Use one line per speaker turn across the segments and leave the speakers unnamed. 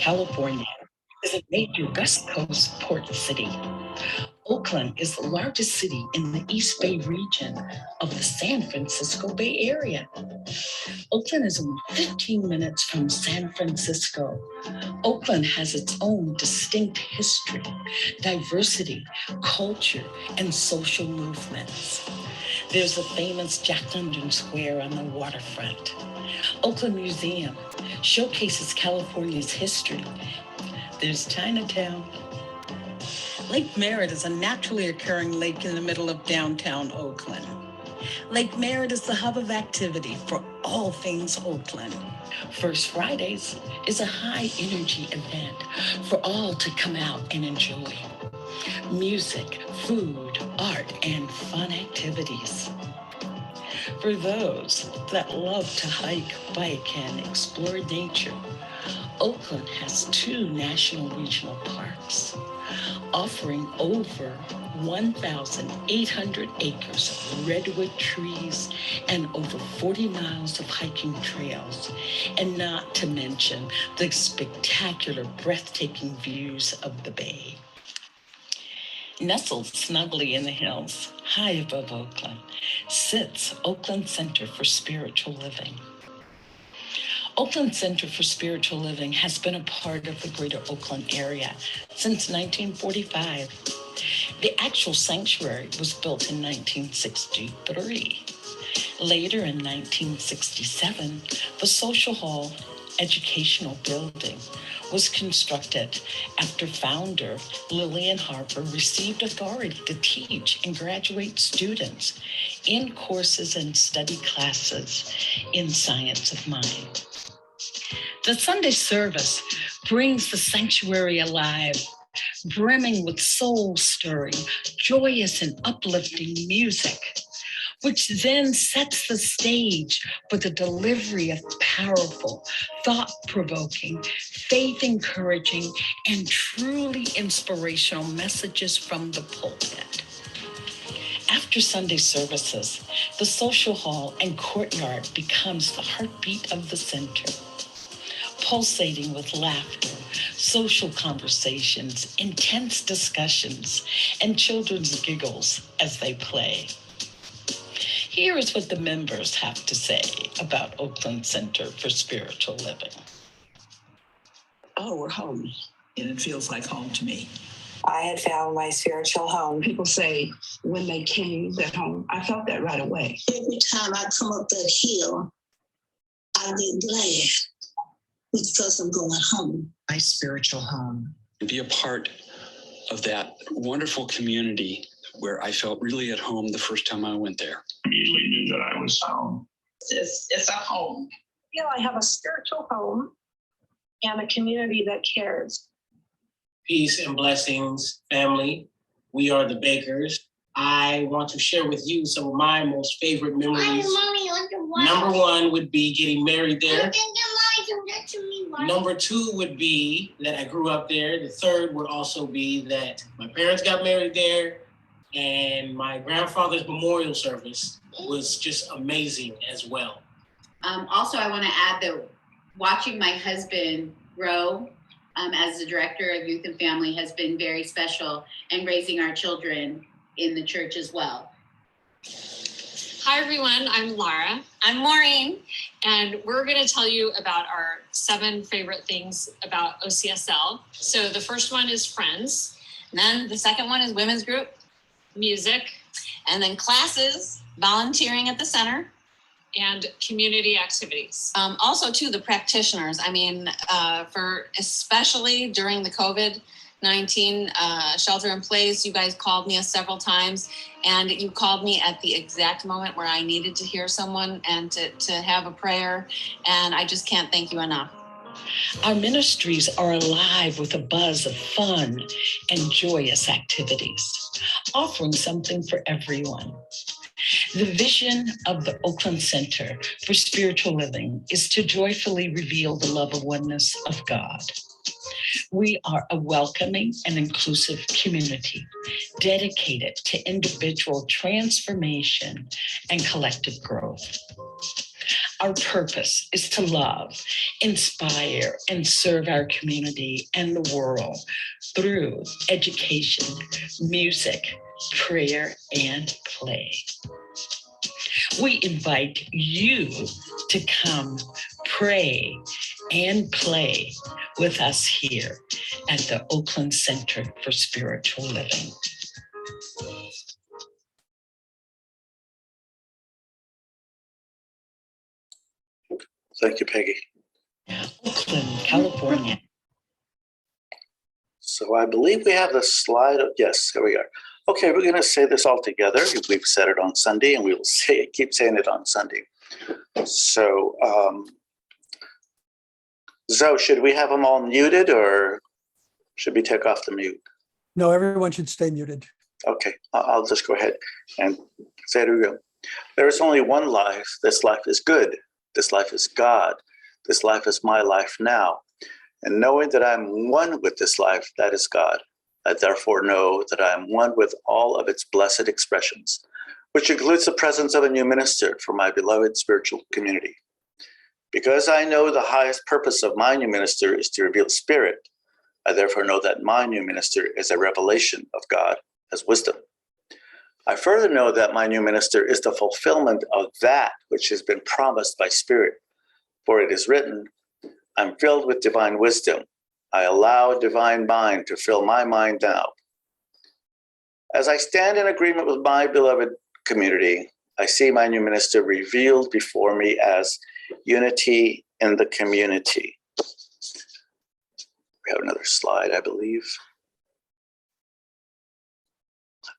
California is a major West Coast port city. Oakland is the largest city in the East Bay region of the San Francisco Bay Area. Oakland is only 15 minutes from San Francisco. Oakland has its own distinct history, diversity, culture, and social movements. There's the famous Jack London Square on the waterfront. Oakland Museum showcases California's history. There's Chinatown. Lake Merritt is a naturally occurring lake in the middle of downtown Oakland. Lake Merritt is the hub of activity for all things Oakland. First Fridays is a high-energy event for all to come out and enjoy. Music, food, art, and fun activities. For those that love to hike, bike, and explore nature, Oakland has 2 national regional parks, offering over 1,800 acres of redwood trees and over 40 miles of hiking trails, and not to mention the spectacular, breathtaking views of the bay. Nestled snugly in the hills, high above Oakland, sits Oakland Center for Spiritual Living. Oakland Center for Spiritual Living has been a part of the greater Oakland area since 1945. The actual sanctuary was built in 1963. Later in 1967, the Social Hall Educational Building was constructed after founder Lillian Harper received authority to teach and graduate students in courses and study classes in science of mind. The Sunday service brings the sanctuary alive, brimming with soul-stirring, joyous and uplifting music, which then sets the stage for the delivery of powerful, thought-provoking, faith-encouraging, and truly inspirational messages from the pulpit. After Sunday services, the social hall and courtyard becomes the heartbeat of the center, pulsating with laughter, social conversations, intense discussions, and children's giggles as they play. Here is what the members have to say about Oakland Center for Spiritual Living.
Oh, we're home, and it feels like home to me.
I had found my spiritual home.
People say when they came, they're home. I felt that right away.
Every time I come up that hill, I get glad because I'm going home.
My spiritual home.
Be a part of that wonderful community where I felt really at home the first time I went there.
I immediately knew that I was home.
It's a home.
I feel I have a spiritual home and a community that cares.
Peace and blessings, family. We are the Bakers. I want to share with you some of my most favorite memories. Number 1 would be getting married there. Number 2 would be that I grew up there. The 3rd would also be that my parents got married there, and my grandfather's memorial service was just amazing as well.
Also, I want to add that watching my husband grow as the director of youth and family has been very special, and raising our children in the church as well.
Hi, everyone. I'm Lara.
I'm Maureen.
And we're going to tell you about our 7 favorite things about OCSL. So the first one is friends.
And then the second one is women's group.
Music.
And then classes, volunteering at the center.
And community activities.
Also, too, the practitioners. I mean, for especially during the COVID-19 shelter in place, you guys called me several times, and you called me at the exact moment where I needed to hear someone and to have a prayer, and I just can't thank you enough.
Our ministries are alive with a buzz of fun and joyous activities, offering something for everyone. The vision of the Oakland Center for Spiritual Living is to joyfully reveal the love of oneness of God. We are a welcoming and inclusive community dedicated to individual transformation and collective growth. Our purpose is to love, inspire, and serve our community and the world through education, music, prayer, and play. We invite you to come pray and play with us here at the Oakland Center for Spiritual Living.
Thank you, Peggy.
Oakland, California.
So I believe we have the slide. Yes, here we are. Okay, we're going to say this all together. We've said it on Sunday, and we will keep saying it on Sunday. So, Zoe, should we have them all muted, or should we take off the mute?
No, everyone should stay muted.
Okay, I'll just go ahead and say it again. There is only one life. This life is good. This life is God. This life is my life now. And knowing that I'm one with this life, that is God. I therefore know that I am one with all of its blessed expressions, which includes the presence of a new minister for my beloved spiritual community. Because I know the highest purpose of my new minister is to reveal spirit, I therefore know that my new minister is a revelation of God as wisdom. I further know that my new minister is the fulfillment of that which has been promised by spirit. For it is written, I'm filled with divine wisdom. I allow divine mind to fill my mind now. As I stand in agreement with my beloved community, I see my new minister revealed before me as unity in the community. We have another slide, I believe.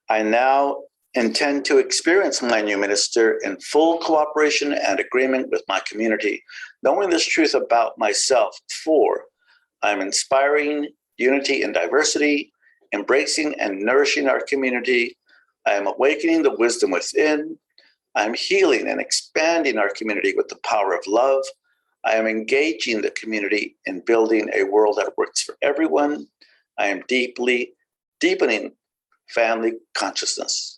I now intend to experience my new minister in full cooperation and agreement with my community, knowing this truth about myself. For I'm inspiring unity in diversity, embracing and nourishing our community. I am awakening the wisdom within. I am healing and expanding our community with the power of love. I am engaging the community in building a world that works for everyone. I am deepening family consciousness.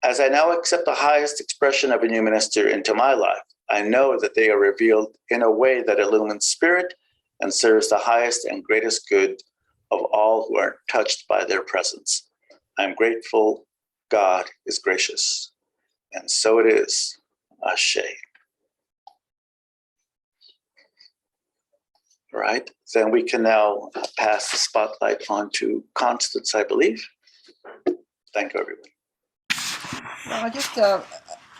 As I now accept the highest expression of a new minister into my life, I know that they are revealed in a way that illumines spirit and serves the highest and greatest good of all who are touched by their presence. I am grateful. God is gracious. And so it is. Ashe. All right, then we can now pass the spotlight on to Constance, I believe. Thank you, everyone.
Well, I just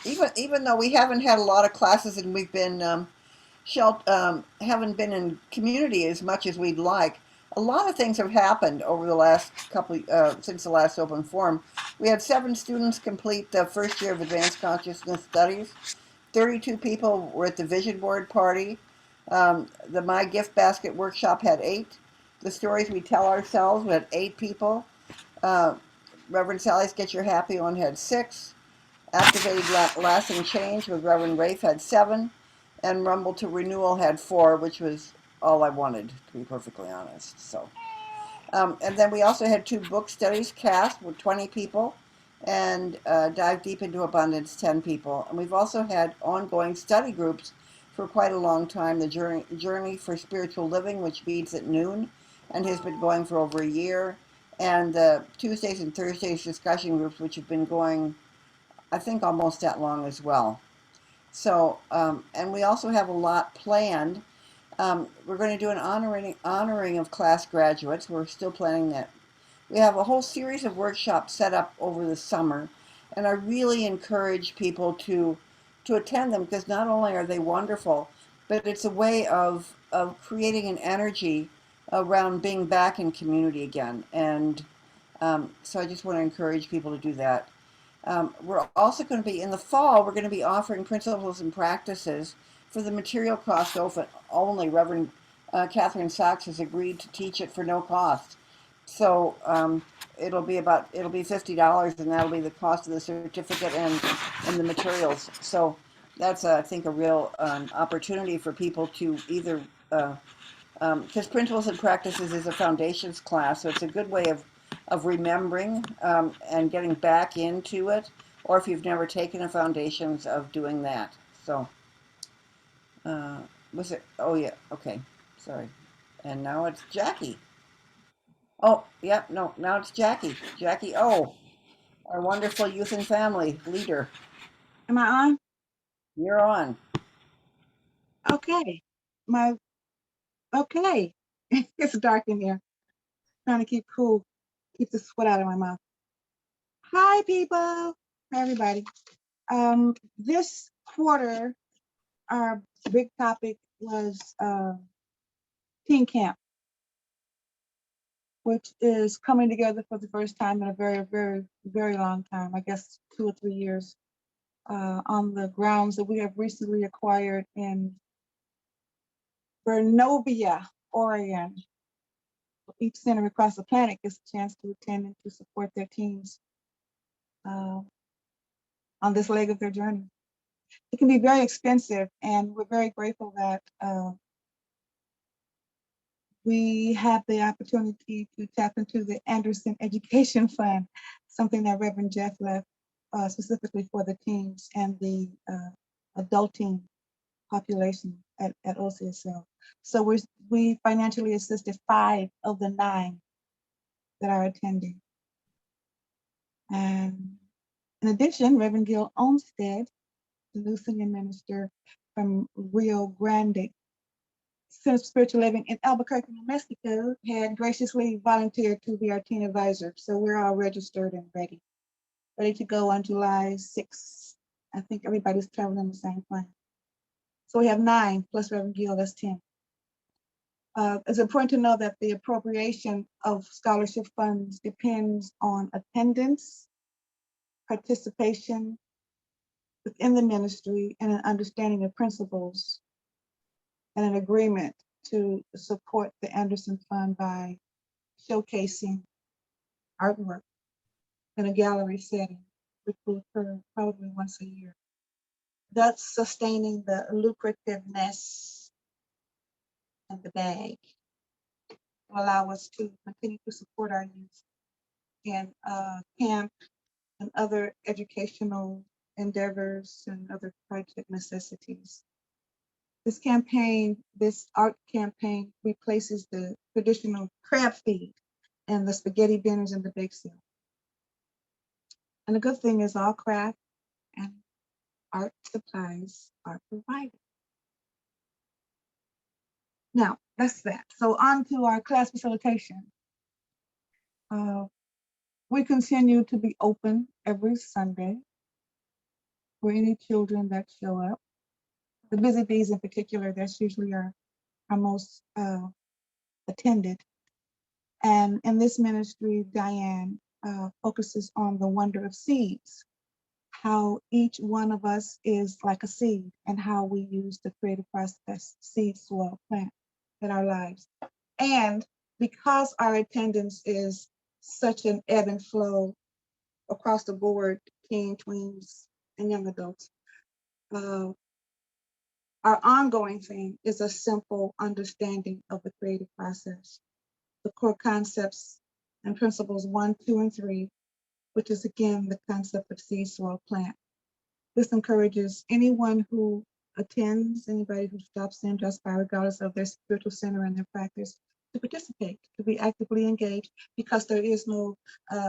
even though we haven't had a lot of classes and we've been haven't been in community as much as we'd like, a lot of things have happened over the last couple since the last open forum. We had 7 students complete the first year of Advanced Consciousness Studies. 32 people were at the Vision Board party. The My Gift Basket workshop had 8. The Stories We Tell Ourselves, we had 8 people. Reverend Sally's Get Your Happy On had 6. Activated Lasting Change with Reverend Rafe had 7. And Rumble to Renewal had 4, which was all I wanted, to be perfectly honest. So, and then we also had 2 book studies cast with 20 people, and Dive Deep into Abundance, 10 people. And we've also had ongoing study groups for quite a long time. The Journey for Spiritual Living, which meets at noon and has been going for over a year. And the Tuesdays and Thursdays discussion groups, which have been going, I think, almost that long as well. So, and we also have a lot planned. We're going to do an honoring of class graduates. We're still planning that. We have a whole series of workshops set up over the summer, and I really encourage people to attend them, because not only are they wonderful, but it's a way of creating an energy around being back in community again. And so I just want to encourage people to do that. We're also going to be, in the fall, we're going to be offering principles and practices for the material cost only. Reverend Catherine Sachs has agreed to teach it for no cost. So it'll be $50, and that'll be the cost of the certificate and the materials. So that's, I think, a real opportunity for people to either, because Principles and Practices is a foundations class, so it's a good way of remembering and getting back into it, or if you've never taken a foundations, of doing that. So Was it? Oh yeah. Okay. Sorry. And now it's Jackie. Oh, yeah. No, now it's Jackie. Jackie O, our wonderful youth and family leader.
Am I on?
You're on.
Okay. Okay. It's dark in here. Trying to keep cool. Keep the sweat out of my mouth. Hi, people. Hi, everybody. This quarter, our big topic was teen camp, which is coming together for the first time in a very, very, very long time, I guess 2 or 3 years, on the grounds that we have recently acquired in Vernovia, Oregon. Each center across the planet gets a chance to attend and to support their teams on this leg of their journey. It can be very expensive, and we're very grateful that we have the opportunity to tap into the Anderson Education Fund, something that Reverend Jeff left specifically for the teens and the adulting population at OCSL. So we financially assisted 5 of the 9 that are attending. And in addition, Reverend Gil Olmsted, the new senior minister from Rio Grande Center for Spiritual Living in Albuquerque, New Mexico, had graciously volunteered to be our teen advisor. So we're all registered and ready to go on July 6th. I think everybody's traveling in the same plane. So we have 9 plus Reverend Gil, that's 10. It's important to know that the appropriation of scholarship funds depends on attendance, participation within the ministry, and an understanding of principles and an agreement to support the Anderson Fund by showcasing artwork in a gallery setting, which will occur probably once a year. That's sustaining the lucrativeness of the bag to allow us to continue to support our youth in camp and other educational endeavors and other project necessities. This campaign, this art campaign, replaces the traditional crab feed and the spaghetti dinners and the bake sale. And the good thing is all craft and art supplies are provided. Now, that's that. So on to our class facilitation. We continue to be open every Sunday for any children that show up. The busy bees in particular, that's usually our most attended. And in this ministry, Diane focuses on the wonder of seeds, how each one of us is like a seed and how we use the creative process, seed, soil, plant in our lives. And because our attendance is such an ebb and flow across the board, teen, tweens, and young adults, our ongoing thing is a simple understanding of the creative process, the core concepts and principles 1, 2, and 3, which is again the concept of seed, soil, plant. This encourages anyone who attends, anybody who stops in, just by regardless of their spiritual center and their practice, to participate, to be actively engaged, because there is no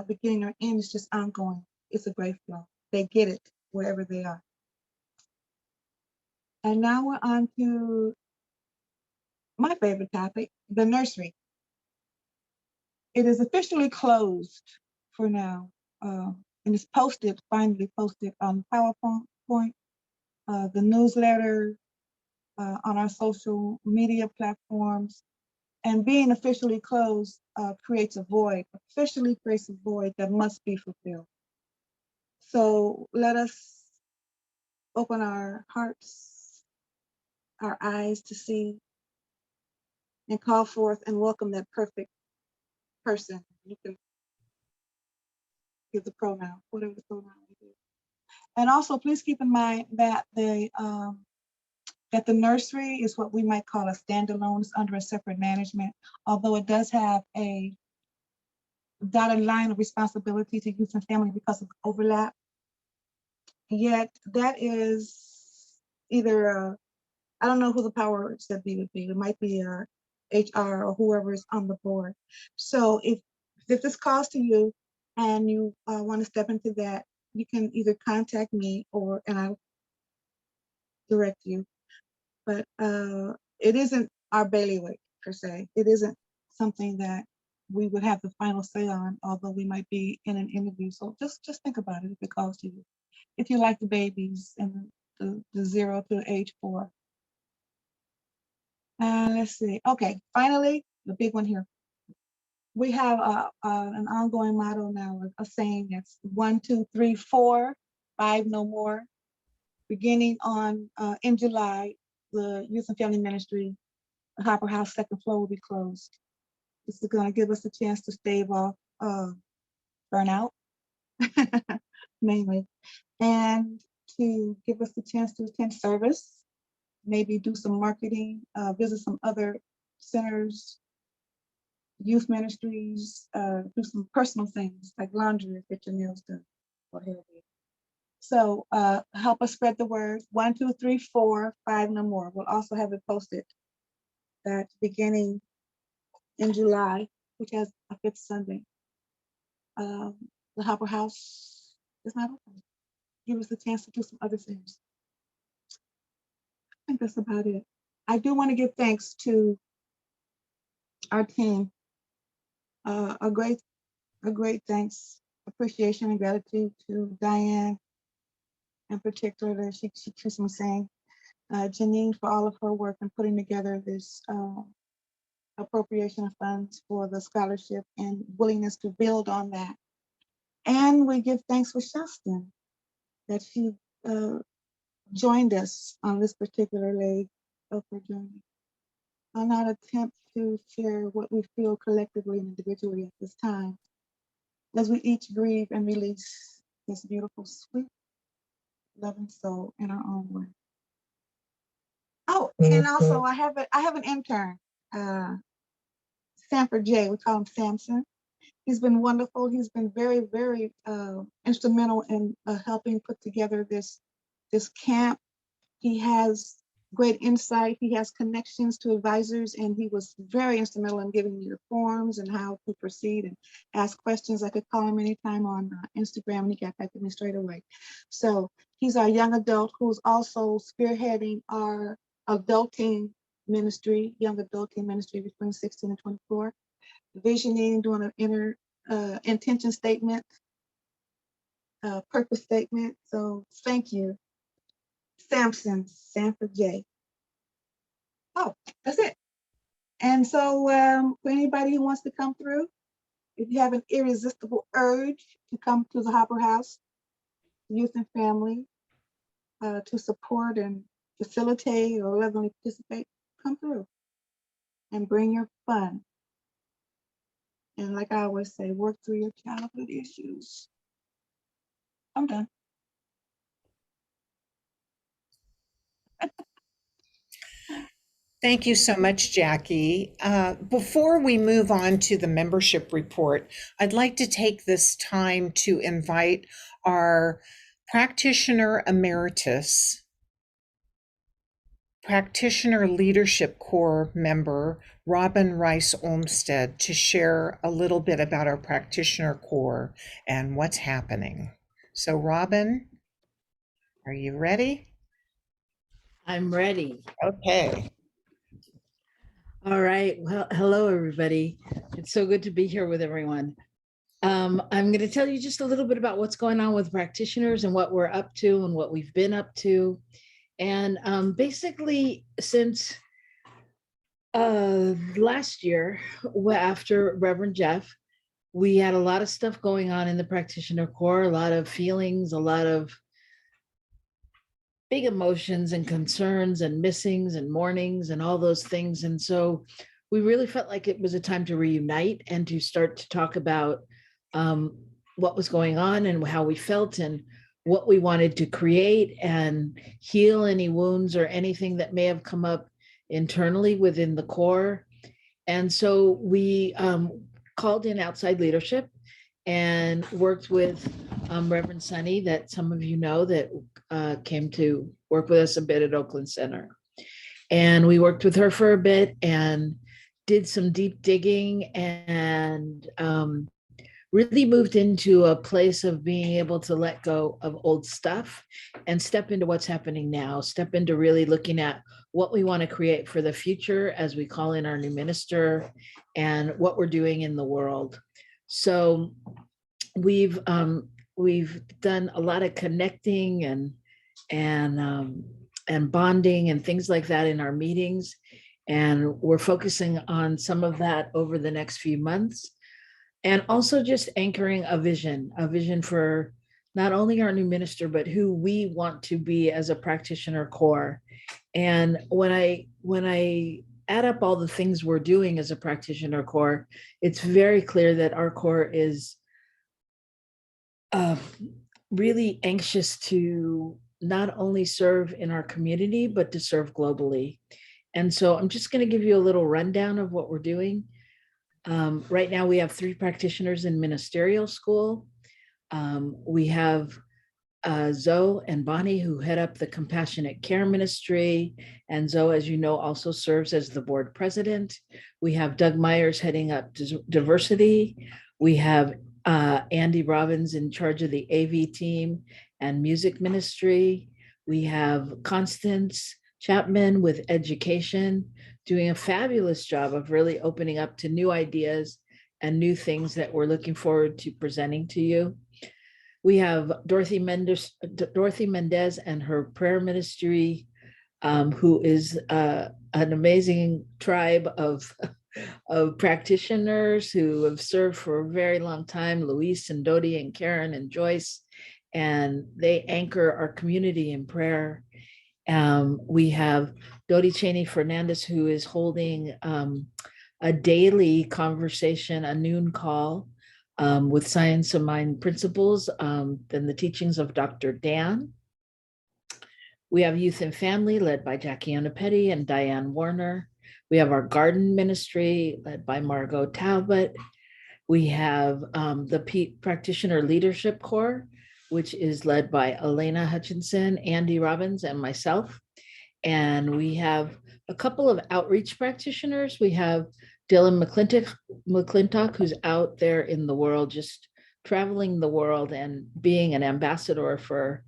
beginning or end, it's just ongoing. It's a great flow. They get it wherever they are. And now we're on to my favorite topic, the nursery. It is officially closed for now, and it's posted, finally posted on PowerPoint, the newsletter, on our social media platforms. And being officially closed creates a void, officially creates a void that must be fulfilled. So let us open our hearts, our eyes to see, and call forth and welcome that perfect person. You can give the pronoun, whatever the pronoun you do. And also, please keep in mind that the nursery is what we might call a standalone. It's under a separate management, although it does have a dotted line of responsibility to youth and family because of overlap. Yet that is either I don't know who the powers that be would be. It might be HR or whoever is on the board. So if this calls to you and you want to step into that, you can either contact me and I'll direct you. But it isn't our bailiwick per se. It isn't something that we would have the final say on, although we might be in an interview. So just think about it if it calls to you. If you like the babies and the 0 to age 4. Let's see. Okay, finally, the big one here. We have an ongoing motto now, a saying that's 1, 2, 3, 4, 5 no more. Beginning on in July, the Youth and Family Ministry, the Hopper House second floor will be closed. This is going to give us a chance to stave off burnout, mainly, and to give us a chance to attend service, maybe do some marketing, visit some other centers, youth ministries, do some personal things like laundry, get your nails done, what have you. So help us spread the word. 1, 2, 3, 4, 5 no more. We'll also have it posted that beginning in July, which has a 5th Sunday. The Hopper House is not open. Give us a chance to do some other things. I think that's about it. I do want to give thanks to our team. A great thanks, appreciation, and gratitude to Diane in particular. She keeps me saying, Janine for all of her work in putting together this appropriation of funds for the scholarship and willingness to build on that. And we give thanks for Shaston that she joined us on this particular leg of her journey. I'll not attempt to share what we feel collectively and individually at this time, as we each grieve and release this beautiful, sweet, loving soul in our own way. Oh, and also I have an intern, Sanford J. We call him Samson. He's been wonderful. He's been very, very instrumental in helping put together this camp. He has great insight. He has connections to advisors, and he was very instrumental in giving me the forms and how to proceed and ask questions. I could call him anytime on Instagram, and he got back to me straight away. So he's our young adult who's also spearheading our adulting ministry, young adulting ministry between 16 and 24, visioning, doing an inner intention statement, purpose statement. So thank you, Sanford J. Oh, that's it. And so for anybody who wants to come through, if you have an irresistible urge to come to the Hopper House, Youth and Family, to support and facilitate or lovingly participate, come through and bring your fun. And like I always say, work through your childhood issues. I'm done.
Thank you so much, Jackie. Before we move on to the membership report, I'd like to take this time to invite our practitioner emeritus, Practitioner Leadership Corps member, Robin Rice Olmsted, to share a little bit about our Practitioner Corps and what's happening. So Robin, are you ready?
I'm ready.
Okay.
All right. Well, hello, everybody. It's so good to be here with everyone. I'm going to tell you just a little bit about what's going on with practitioners and what we're up to and what we've been up to. And basically, since last year, after Reverend Jeff, we had a lot of stuff going on in the Practitioner Corps, a lot of feelings, a lot of big emotions and concerns and missings and mournings and all those things. And so we really felt like it was a time to reunite and to start to talk about what was going on and how we felt and what we wanted to create and heal any wounds or anything that may have come up internally within the Corps. And so we called in outside leadership and worked with Reverend Sunny, that some of you know, that came to work with us a bit at Oakland Center. And we worked with her for a bit and did some deep digging and really moved into a place of being able to let go of old stuff and step into what's happening now, step into really looking at what we want to create for the future as we call in our new minister and what we're doing in the world. So we've done a lot of connecting and bonding and things like that in our meetings. And we're focusing on some of that over the next few months. And also just anchoring a vision for not only our new minister, but who we want to be as a practitioner core. And when I add up all the things we're doing as a practitioner core, it's very clear that our core is really anxious to not only serve in our community, but to serve globally. And so I'm just going to give you a little rundown of what we're doing. Right now, we have 3 practitioners in ministerial school. We have Zoe and Bonnie, who head up the compassionate care ministry. And Zoe, as you know, also serves as the board president. We have Doug Myers heading up diversity. We have Andy Robbins in charge of the AV team and music ministry. We have Constance Chapman with education, doing a fabulous job of really opening up to new ideas and new things that we're looking forward to presenting to you. We have Dorothy Mendez and her prayer ministry, who is an amazing tribe of practitioners who have served for a very long time, Luis and Dodie and Karen and Joyce, and they anchor our community in prayer. We have Dodie Cheney Fernandez, who is holding a daily conversation, a noon call with Science of Mind principles, then the teachings of Dr. Dan. We have Youth and Family led by Jackie Onapetty and Diane Warner. We have our garden ministry led by Margot Talbot. We have the Practitioner Leadership Corps, which is led by Elena Hutchinson, Andy Robbins, and myself. And we have a couple of outreach practitioners. We have Dylan McClintock, who's out there in the world, just traveling the world and being an ambassador for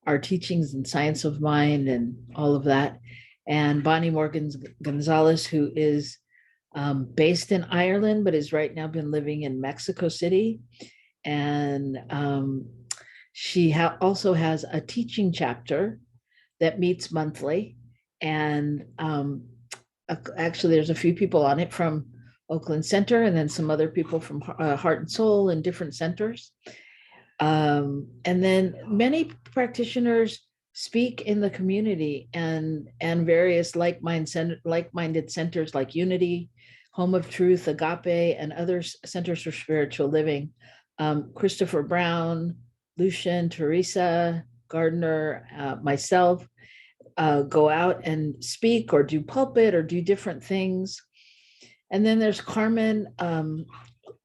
our teachings in Science of Mind and all of that. And Bonnie Morgan Gonzalez, who is based in Ireland, but has right now been living in Mexico City. And she also has a teaching chapter that meets monthly. And actually, there's a few people on it from Oakland Center, and then some other people from Heart and Soul and different centers. And then many practitioners speak in the community and various like-minded centers like Unity, Home of Truth, Agape, and other centers for spiritual living. Christopher Brown, Lucian, Teresa, Gardner, myself, go out and speak or do pulpit or do different things. And then there's Carmen,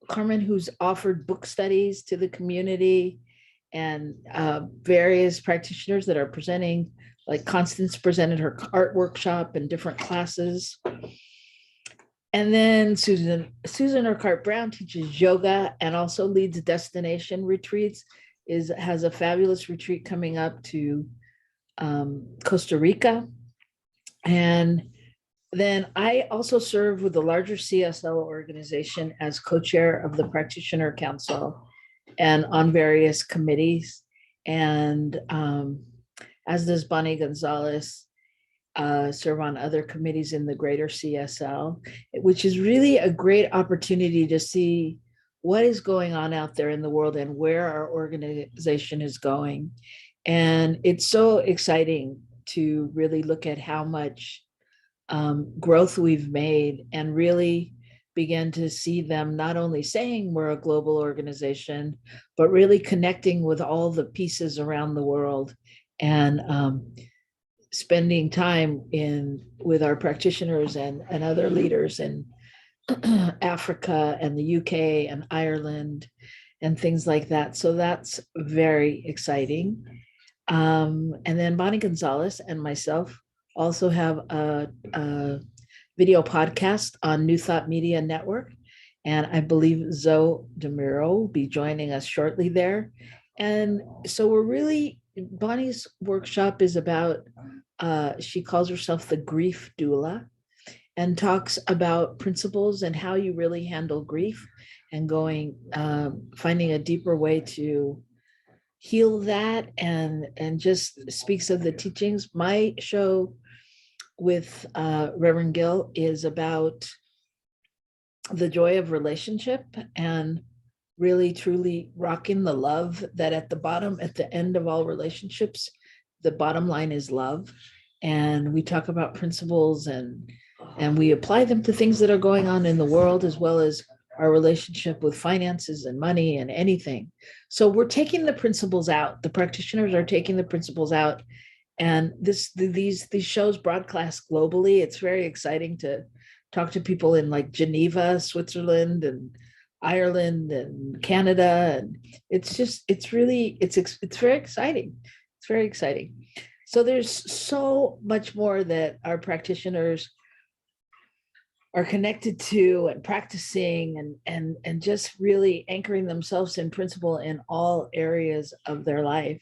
who's offered book studies to the community, and various practitioners that are presenting, like Constance presented her art workshop and different classes. And then Susan Urquhart Brown teaches yoga and also leads destination retreats, has a fabulous retreat coming up to Costa Rica. And then I also serve with the larger CSL organization as co-chair of the Practitioner Council and on various committees. And as does Bonnie Gonzalez, serve on other committees in the greater CSL, which is really a great opportunity to see what is going on out there in the world and where our organization is going. And it's so exciting to really look at how much growth we've made and really begin to see them not only saying we're a global organization, but really connecting with all the pieces around the world and spending time with our practitioners and other leaders in Africa and the UK and Ireland and things like that. So that's very exciting. And then Bonnie Gonzalez and myself also have a video podcast on New Thought Media Network. And I believe Zoe DeMiro will be joining us shortly there. And so we're really, Bonnie's workshop is about, she calls herself the grief doula, and talks about principles and how you really handle grief and finding a deeper way to heal that, and just speaks of the teachings. My show with Reverend Gill is about the joy of relationship and really truly rocking the love that at the end of all relationships, the bottom line is love. And we talk about principles and we apply them to things that are going on in the world, as well as our relationship with finances and money and anything. So we're taking the principles out. The practitioners are taking the principles out. And these shows broadcast globally. It's very exciting to talk to people in like Geneva, Switzerland, and Ireland and Canada. And it's very exciting. It's very exciting. So there's so much more that our practitioners are connected to and practicing and just really anchoring themselves in principle in all areas of their life.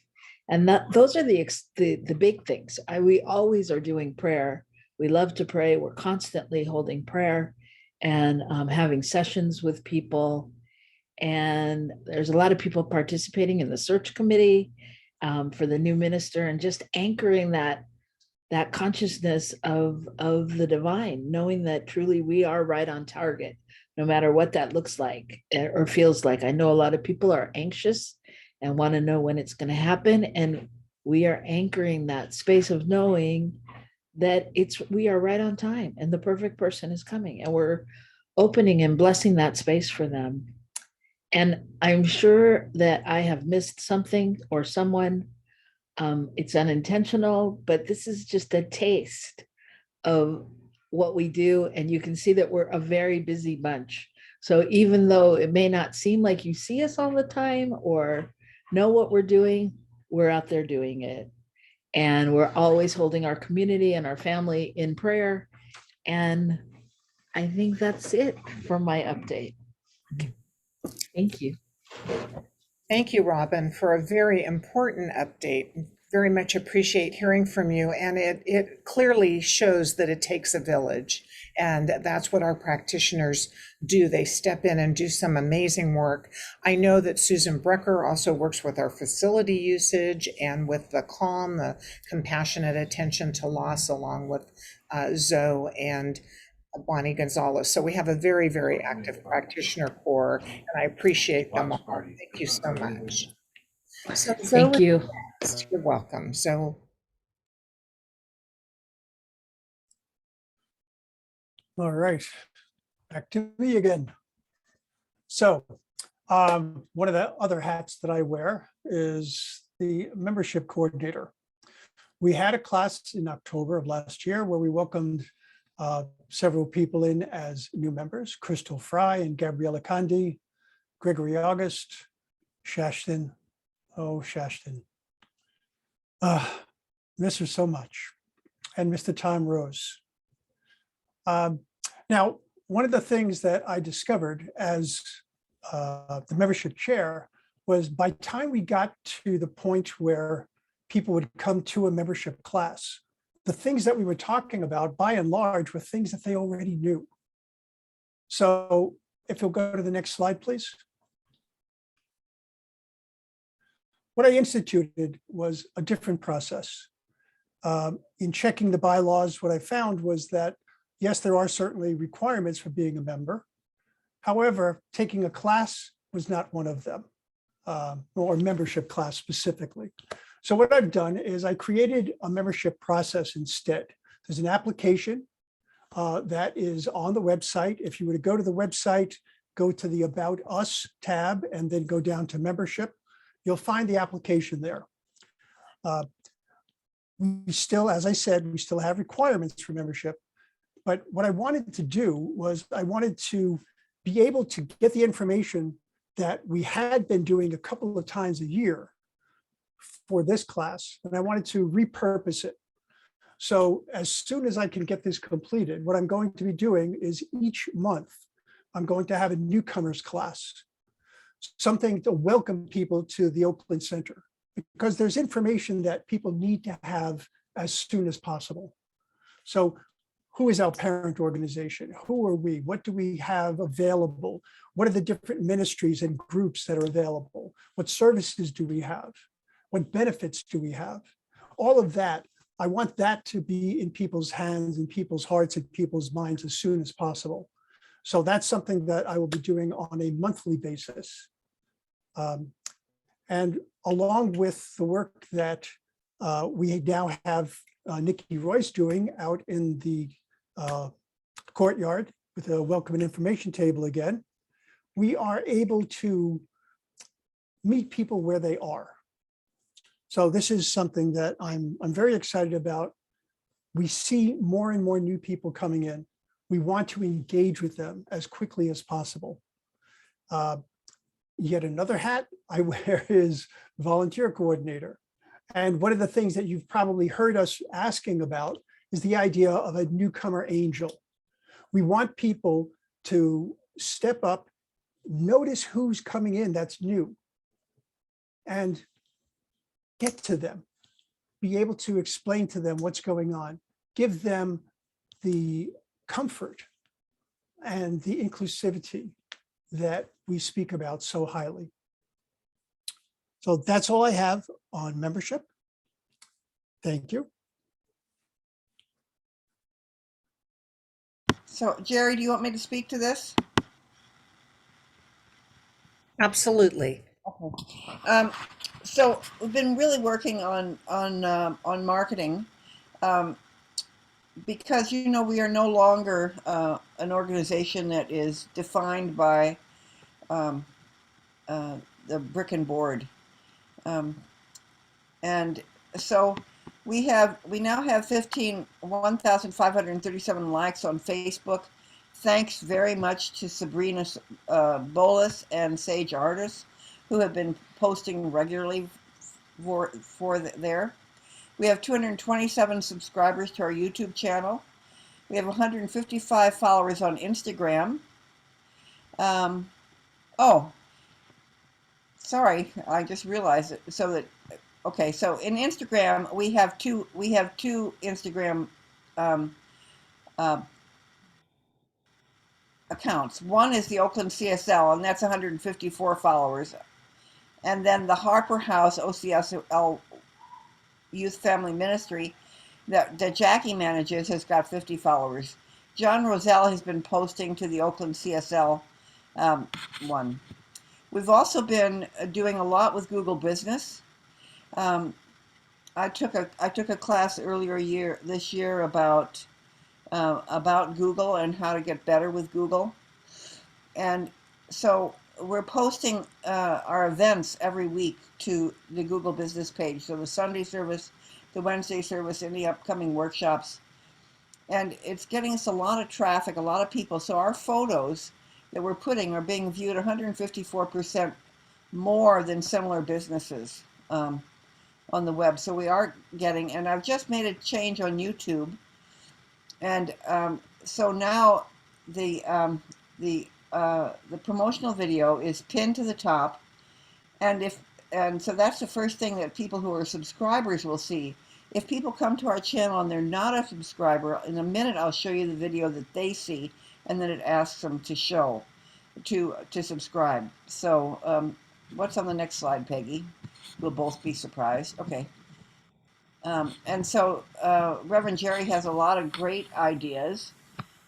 And those are the big things. We always are doing prayer. We love to pray. We're constantly holding prayer and having sessions with people. And there's a lot of people participating in the search committee for the new minister, and just anchoring that consciousness of the divine, knowing that truly we are right on target, no matter what that looks like or feels like. I know a lot of people are anxious and want to know when it's going to happen. And we are anchoring that space of knowing that we are right on time and the perfect person is coming, and we're opening and blessing that space for them. And I'm sure that I have missed something or someone. It's unintentional, but this is just a taste of what we do. And you can see that we're a very busy bunch. So even though it may not seem like you see us all the time or know what we're doing, we're out there doing it. And we're always holding our community and our family in prayer. And I think that's it for my update. Thank you.
Thank you, Robin, for a very important update. Very much appreciate hearing from you. And it clearly shows that it takes a village. And that's what our practitioners do. They step in and do some amazing work. I know that Susan Brecker also works with our facility usage and with the CALM, the compassionate attention to loss, along with Zoe and Bonnie Gonzalez. So we have a very, very active practitioner corps, and I appreciate them all. Thank you so much. So
Thank you.
You're welcome. So
All right, back to me again. So one of the other hats that I wear is the membership coordinator. We had a class in October of last year where we welcomed several people in as new members: Crystal Fry and Gabriella Kandi, Gregory August, Shashton. Oh, Shashton. Miss her so much. And Mr. Tom Rose. Now, one of the things that I discovered as the membership chair was by the time we got to the point where people would come to a membership class, the things that we were talking about, by and large, were things that they already knew. So if you'll go to the next slide, please. What I instituted was a different process. In checking the bylaws, what I found was that, yes, there are certainly requirements for being a member. However, taking a class was not one of them, or membership class specifically. So what I've done is I created a membership process instead. There's an application that is on the website. If you were to go to the website, go to the About Us tab, and then go down to membership, you'll find the application there. We still, as I said, we still have requirements for membership. But what I wanted to do was I wanted to be able to get the information that we had been doing a couple of times a year for this class, and I wanted to repurpose it. So as soon as I can get this completed, what I'm going to be doing is each month, I'm going to have a newcomers class, something to welcome people to the Oakland Center, because there's information that people need to have as soon as possible. So who is our parent organization? Who are we? What do we have available? What are the different ministries and groups that are available? What services do we have? What benefits do we have? All of that, I want that to be in people's hands, in people's hearts, and people's minds as soon as possible. So that's something that I will be doing on a monthly basis. And along with the work that we now have Nikki Royce doing out in the courtyard with a welcome and information table again, we are able to meet people where they are. So this is something that I'm very excited about. We see more and more new people coming in. We want to engage with them as quickly as possible. Yet another hat I wear is volunteer coordinator. And one of the things that you've probably heard us asking about is the idea of a newcomer angel. We want people to step up, notice who's coming in that's new, and get to them, be able to explain to them what's going on, give them the comfort and the inclusivity that we speak about so highly. So that's all I have on membership. Thank you.
So Jerry, do you want me to speak to this?
Absolutely.
Okay. So we've been really working on marketing because, you know, we are no longer an organization that is defined by the brick and board, and so we now have 1,537 likes on Facebook. Thanks very much to Sabrina Bolas and Sage Artis, who have been posting regularly there. We have 227 subscribers to our YouTube channel. We have 155 followers on Instagram. Oh, sorry, I just realized it. So that, okay, so in Instagram we have two Instagram accounts. One is the Oakland CSL, and that's 154 followers. And then the Harper House OCSL Youth Family Ministry that Jackie manages has got 50 followers. John Roselle has been posting to the Oakland CSL one. We've also been doing a lot with Google Business. I took a class earlier this year about Google and how to get better with Google. And so we're posting our events every week to the Google Business page. So the Sunday service, the Wednesday service, and the upcoming workshops. And it's getting us a lot of traffic, a lot of people. So our photos that we're putting are being viewed 154% more than similar businesses on the web. So we are getting, and I've just made a change on YouTube. And so now the promotional video is pinned to the top, and so that's the first thing that people who are subscribers will see. If people come to our channel and they're not a subscriber, in a minute I'll show you the video that they see, and then it asks them to subscribe. So what's on the next slide, Peggy? We'll both be surprised. Okay. And so Reverend Jerry has a lot of great ideas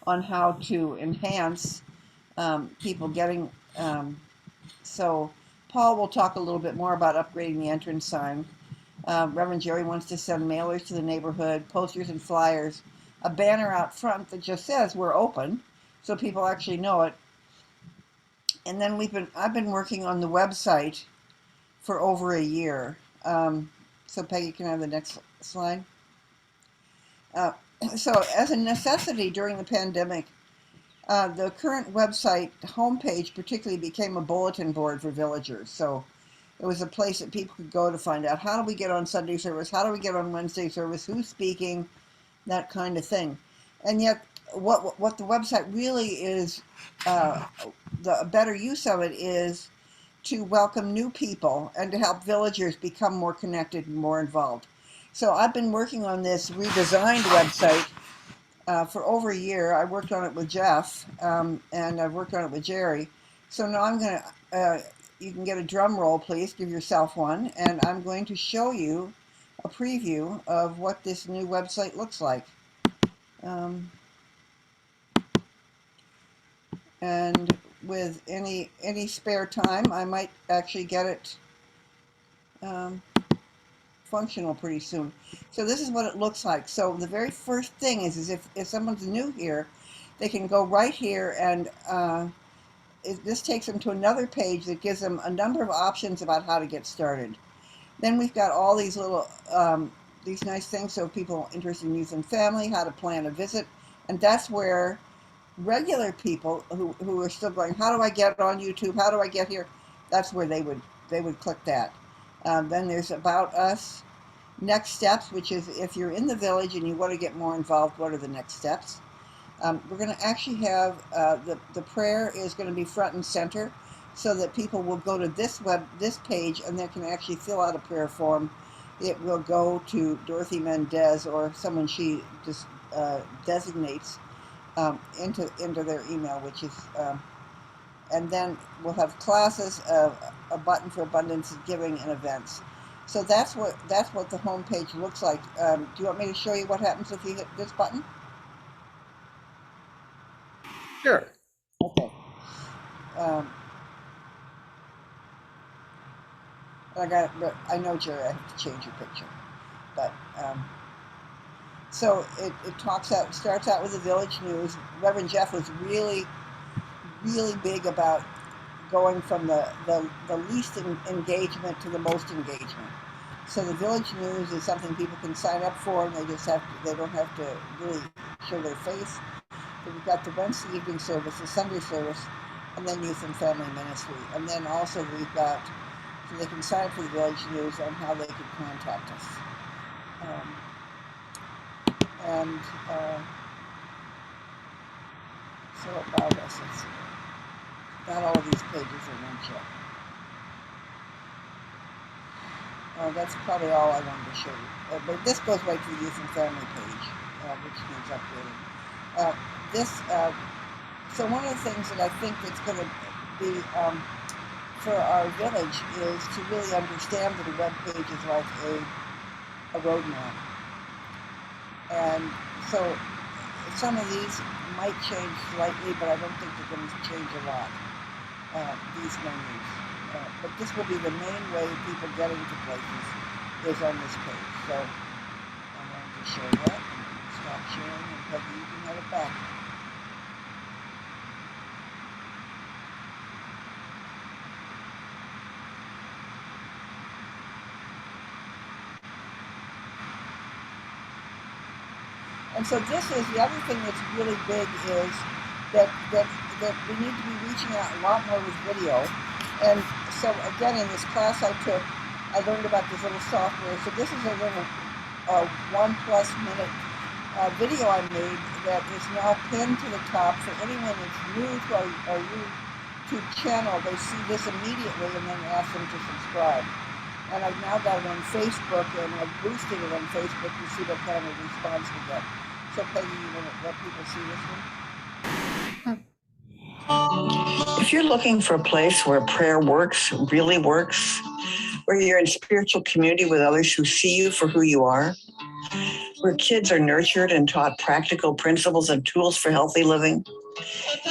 on how to enhance people getting, so Paul will talk a little bit more about upgrading the entrance sign. Reverend Jerry wants to send mailers to the neighborhood, posters and flyers, a banner out front that just says we're open, so people actually know it. And then I've been working on the website for over a year. So Peggy can have the next slide. So as a necessity during the pandemic, the current website homepage particularly became a bulletin board for villagers. So it was a place that people could go to find out, how do we get on Sunday service? How do we get on Wednesday service? Who's speaking? that kind of thing. And yet what the website really is, the better use of it is to welcome new people and to help villagers become more connected and more involved. So I've been working on this redesigned website for over a year. I worked on it with Jeff, and I've worked on it with Jerry. So now I'm going to, you can get a drum roll, please, give yourself one, and I'm going to show you a preview of what this new website looks like. And with any spare time, I might actually get it functional pretty soon. So this is what it looks like. So the very first thing is if someone's new here, they can go right here and this takes them to another page that gives them a number of options about how to get started. Then we've got all these little, these nice things, so people interested in youth and family, how to plan a visit, and that's where regular people who are still going, how do I get on YouTube? How do I get here? That's where they would click that. Then there's About Us, Next Steps, which is if you're in the village and you want to get more involved, what are the next steps? We're going to actually have, the prayer is going to be front and center so that people will go to this page and they can actually fill out a prayer form. It will go to Dorothy Mendez or someone she just designates into their email, which is, and then we'll have classes, a button for abundance of giving and events. So that's what the home page looks like. Do you want me to show you what happens if you hit this button?
Sure.
Okay. I know, Jerry, I have to change your picture, but so it starts out with the village news. Reverend Jeff was really big about going from the least engagement to the most engagement. So the village news is something people can sign up for, and they don't have to really show their face. But we've got the Wednesday evening service, the Sunday service, and then youth and family ministry. And then also we've got, so they can sign up for the village news on how they can contact us. So About Us, let's see. Not all of these pages are linked yet. That's probably all I wanted to show you. But this goes right to the youth and family page, which needs updating. So one of the things that I think that's going to be for our village is to really understand that a web page is like a roadmap. And so some of these might change slightly, but I don't think they're going to change a lot, these menus. But this will be the main way people get into places is on this page. So I'm going to show that and stop sharing, and Peggy, you can have it back. And so this is the other thing that's really big is that we need to be reaching out a lot more with video. And so again, in this class I took, I learned about this little software. So this is a little 1+ minute video I made that is now pinned to the top for anyone that's new to our YouTube channel. They see this immediately and then ask them to subscribe. And I've now got it on Facebook, and I've boosted it on Facebook to see what kind of response we get. So Peggy, you want to let people see this one?
If you're looking for a place where prayer works, really works, where you're in spiritual community with others who see you for who you are, where kids are nurtured and taught practical principles and tools for healthy living,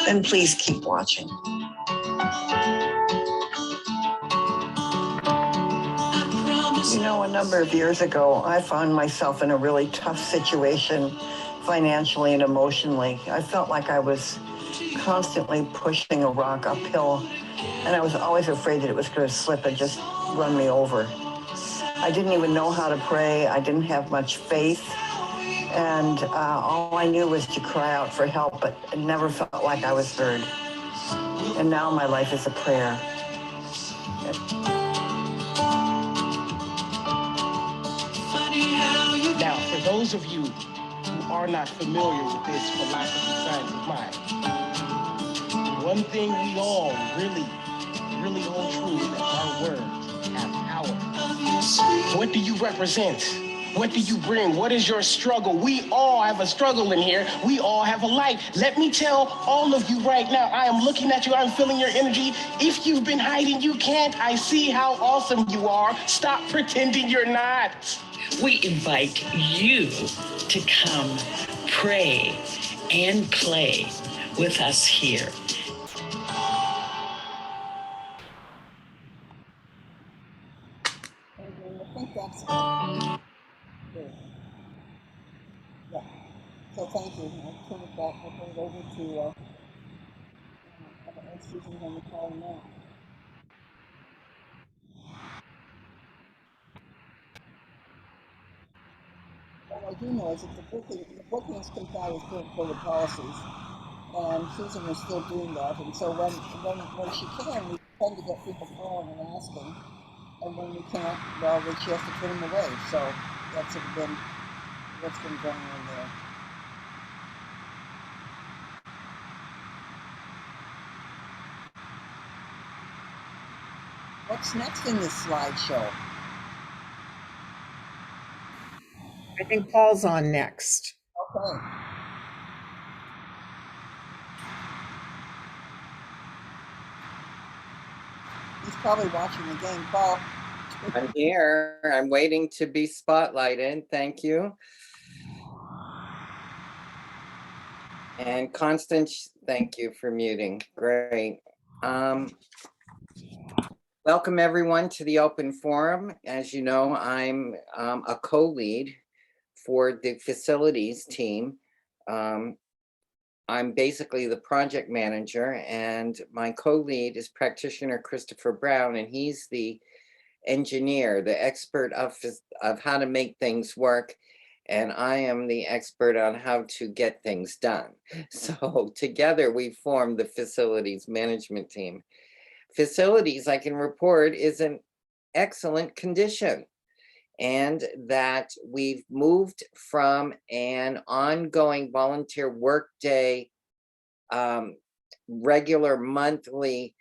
then please keep watching. You know, a number of years ago, I found myself in a really tough situation financially and emotionally. I felt like I was constantly pushing a rock uphill, and I was always afraid that it was going to slip and just run me over. I didn't even know how to pray. I didn't have much faith, and all I knew was to cry out for help, but it never felt like I was heard. And now my life is a prayer.
Now, for those of you who
are not familiar with this philosophy science of mine, one thing we all really hold true is that our words have power. What do you represent? What do you bring? What is your struggle? We all have a struggle in here. We all have a life. Let me tell all of you right now, I am looking at you. I'm feeling your energy. If you've been hiding, you can't. I see how awesome you are. Stop pretending you're not.
We invite you to come pray and play with us here.
I think that's it. Yeah. So thank you. I'll turn it back. I'll turn it over to Susan on the call now. What I do know is that the bookings comply with current COVID policies, and Susan is still doing that. And so when she can, we tend to get people calling and asking, and when we can't, well, then she has to turn them away. So that's been what's been going on there. What's next in this slideshow?
I think Paul's on next.
Okay. He's probably watching the game. Paul.
I'm here. I'm waiting to be spotlighted. Thank you. And Constance, thank you for muting. Great. Welcome everyone to the open forum. As you know, I'm a co-lead for the facilities team. I'm basically the project manager, and my co-lead is practitioner Christopher Brown, and he's the engineer, the expert of how to make things work. And I am the expert on how to get things done. So together we form the facilities management team. Facilities, I can report, is in excellent condition, and that we've moved from an ongoing volunteer workday, regular monthly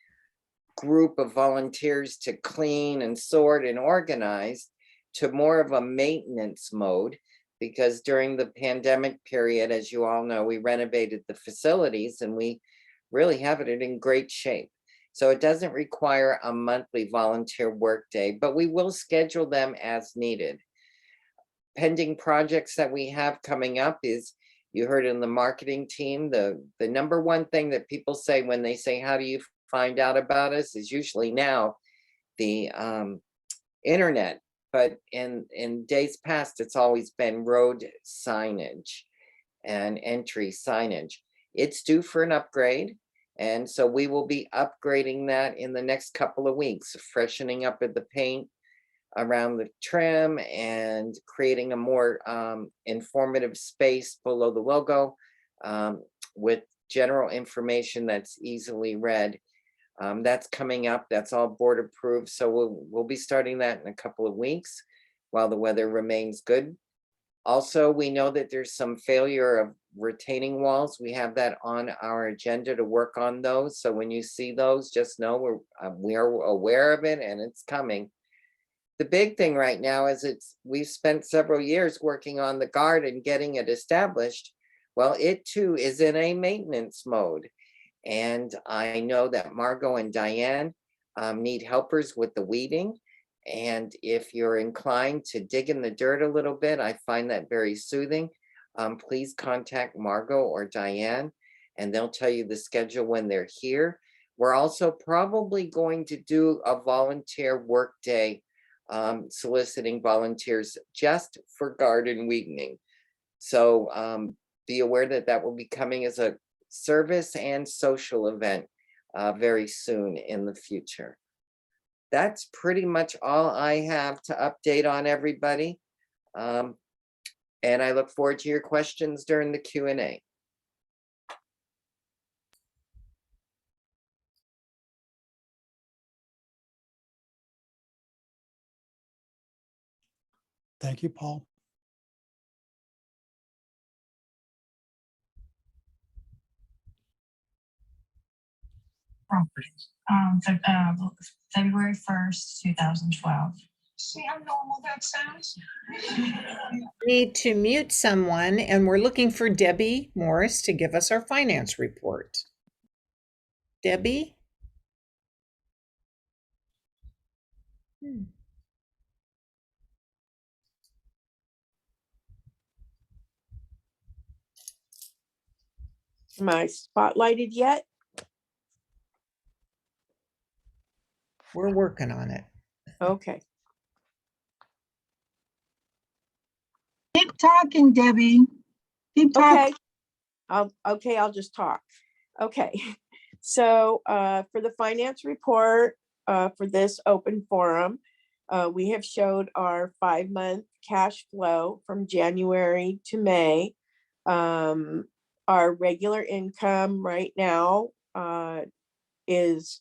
group of volunteers to clean and sort and organize to more of a maintenance mode, because during the pandemic period, as you all know, we renovated the facilities and we really have it in great shape. So it doesn't require a monthly volunteer workday, but we will schedule them as needed. Pending projects that we have coming up is, you heard in the marketing team, the number one thing that people say when they say, how do you find out about us, is usually now the internet. But in days past, it's always been road signage and entry signage. It's due for an upgrade. And so we will be upgrading that in the next couple of weeks, freshening up the paint around the trim and creating a more informative space below the logo with general information that's easily read. That's coming up. That's all board approved. So we'll be starting that in a couple of weeks while the weather remains good. Also, we know that there's some failure of retaining walls. We have that on our agenda to work on those. So when you see those, just know we are aware of it and it's coming. The big thing right now is we've spent several years working on the garden, getting it established. Well, it too is in a maintenance mode. And I know that Margot and Diane need helpers with the weeding. And if you're inclined to dig in the dirt a little bit, I find that very soothing. Please contact Margot or Diane, and they'll tell you the schedule when they're here. We're also probably going to do a volunteer work day, soliciting volunteers just for garden weeding. So be aware that that will be coming as a service and social event very soon in the future. That's pretty much all I have to update on, everybody. And I look forward to your questions during the Q&A.
Thank you, Paul.
February 1st, 2012.
See how normal that sounds?
Need to mute someone, and we're looking for Debbie Morris to give us our finance report. Debbie?
Am I spotlighted yet?
We're working on it.
Okay.
Keep talking, Debbie. Keep talking.
Okay. I'll just talk. Okay. So for the finance report for this open forum, we have showed our 5-month cash flow from January to May. Our regular income right now is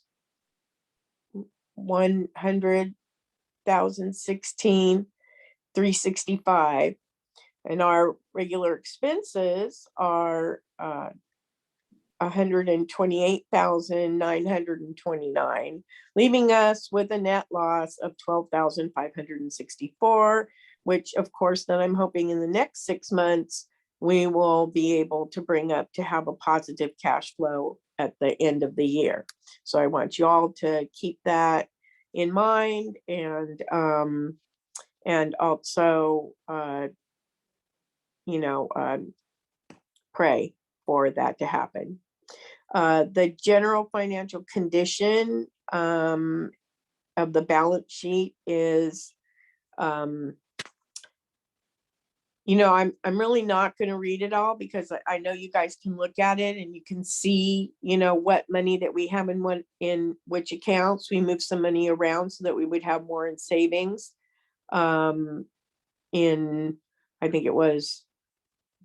100,016,365, and our regular expenses are 128,929, leaving us with a net loss of 12,564, which of course then I'm hoping in the next 6 months we will be able to bring up to have a positive cash flow at the end of the year. So I want you all to keep that in mind, and also pray for that to happen. The general financial condition of the balance sheet is, I'm really not going to read it all, because I know you guys can look at it and you can see, what money that we have in which accounts. We moved some money around so that we would have more in savings. I think it was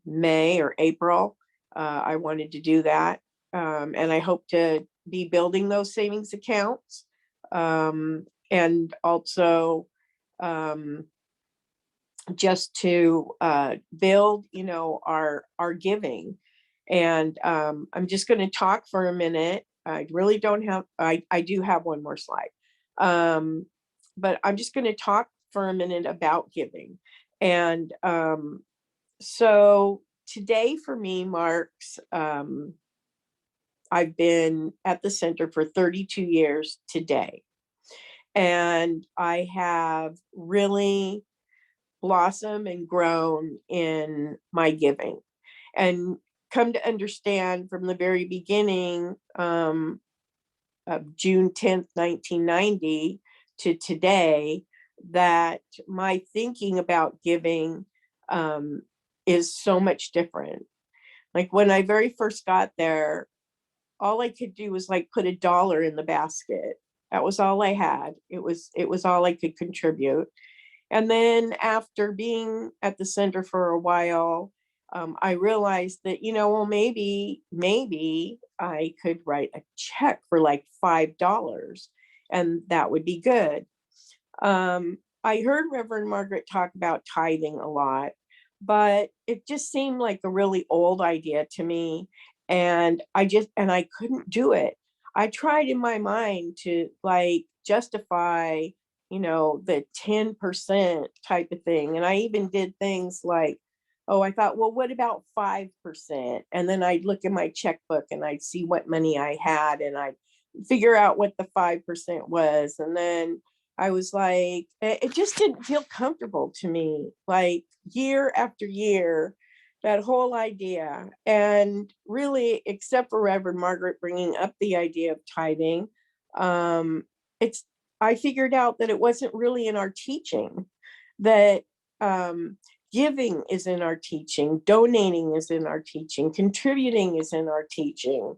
May or April. I wanted to do that. And I hope to be building those savings accounts. And also just to build, our giving. And I'm just going to talk for a minute. I really don't have, I do have one more slide. But I'm just going to talk for a minute about giving. And so today for me marks, I've been at the center for 32 years today. And I have really blossomed and grown in my giving, and come to understand from the very beginning of June 10th, 1990 to today, that my thinking about giving is so much different. Like when I very first got there, all I could do was like put $1 in the basket. That was all I had. It was all I could contribute. And then after being at the center for a while, I realized that, maybe I could write a check for like $5, and that would be good. I heard Reverend Margaret talk about tithing a lot, but it just seemed like a really old idea to me. And I couldn't do it. I tried in my mind to like justify, the 10% type of thing. And I even did things like, I thought, well, what about 5%? And then I'd look in my checkbook and I'd see what money I had, and I'd figure out what the 5% was. And then I was like, it just didn't feel comfortable to me, like year after year, that whole idea. And really, except for Reverend Margaret bringing up the idea of tithing, I figured out that it wasn't really in our teaching, that giving is in our teaching, donating is in our teaching, contributing is in our teaching.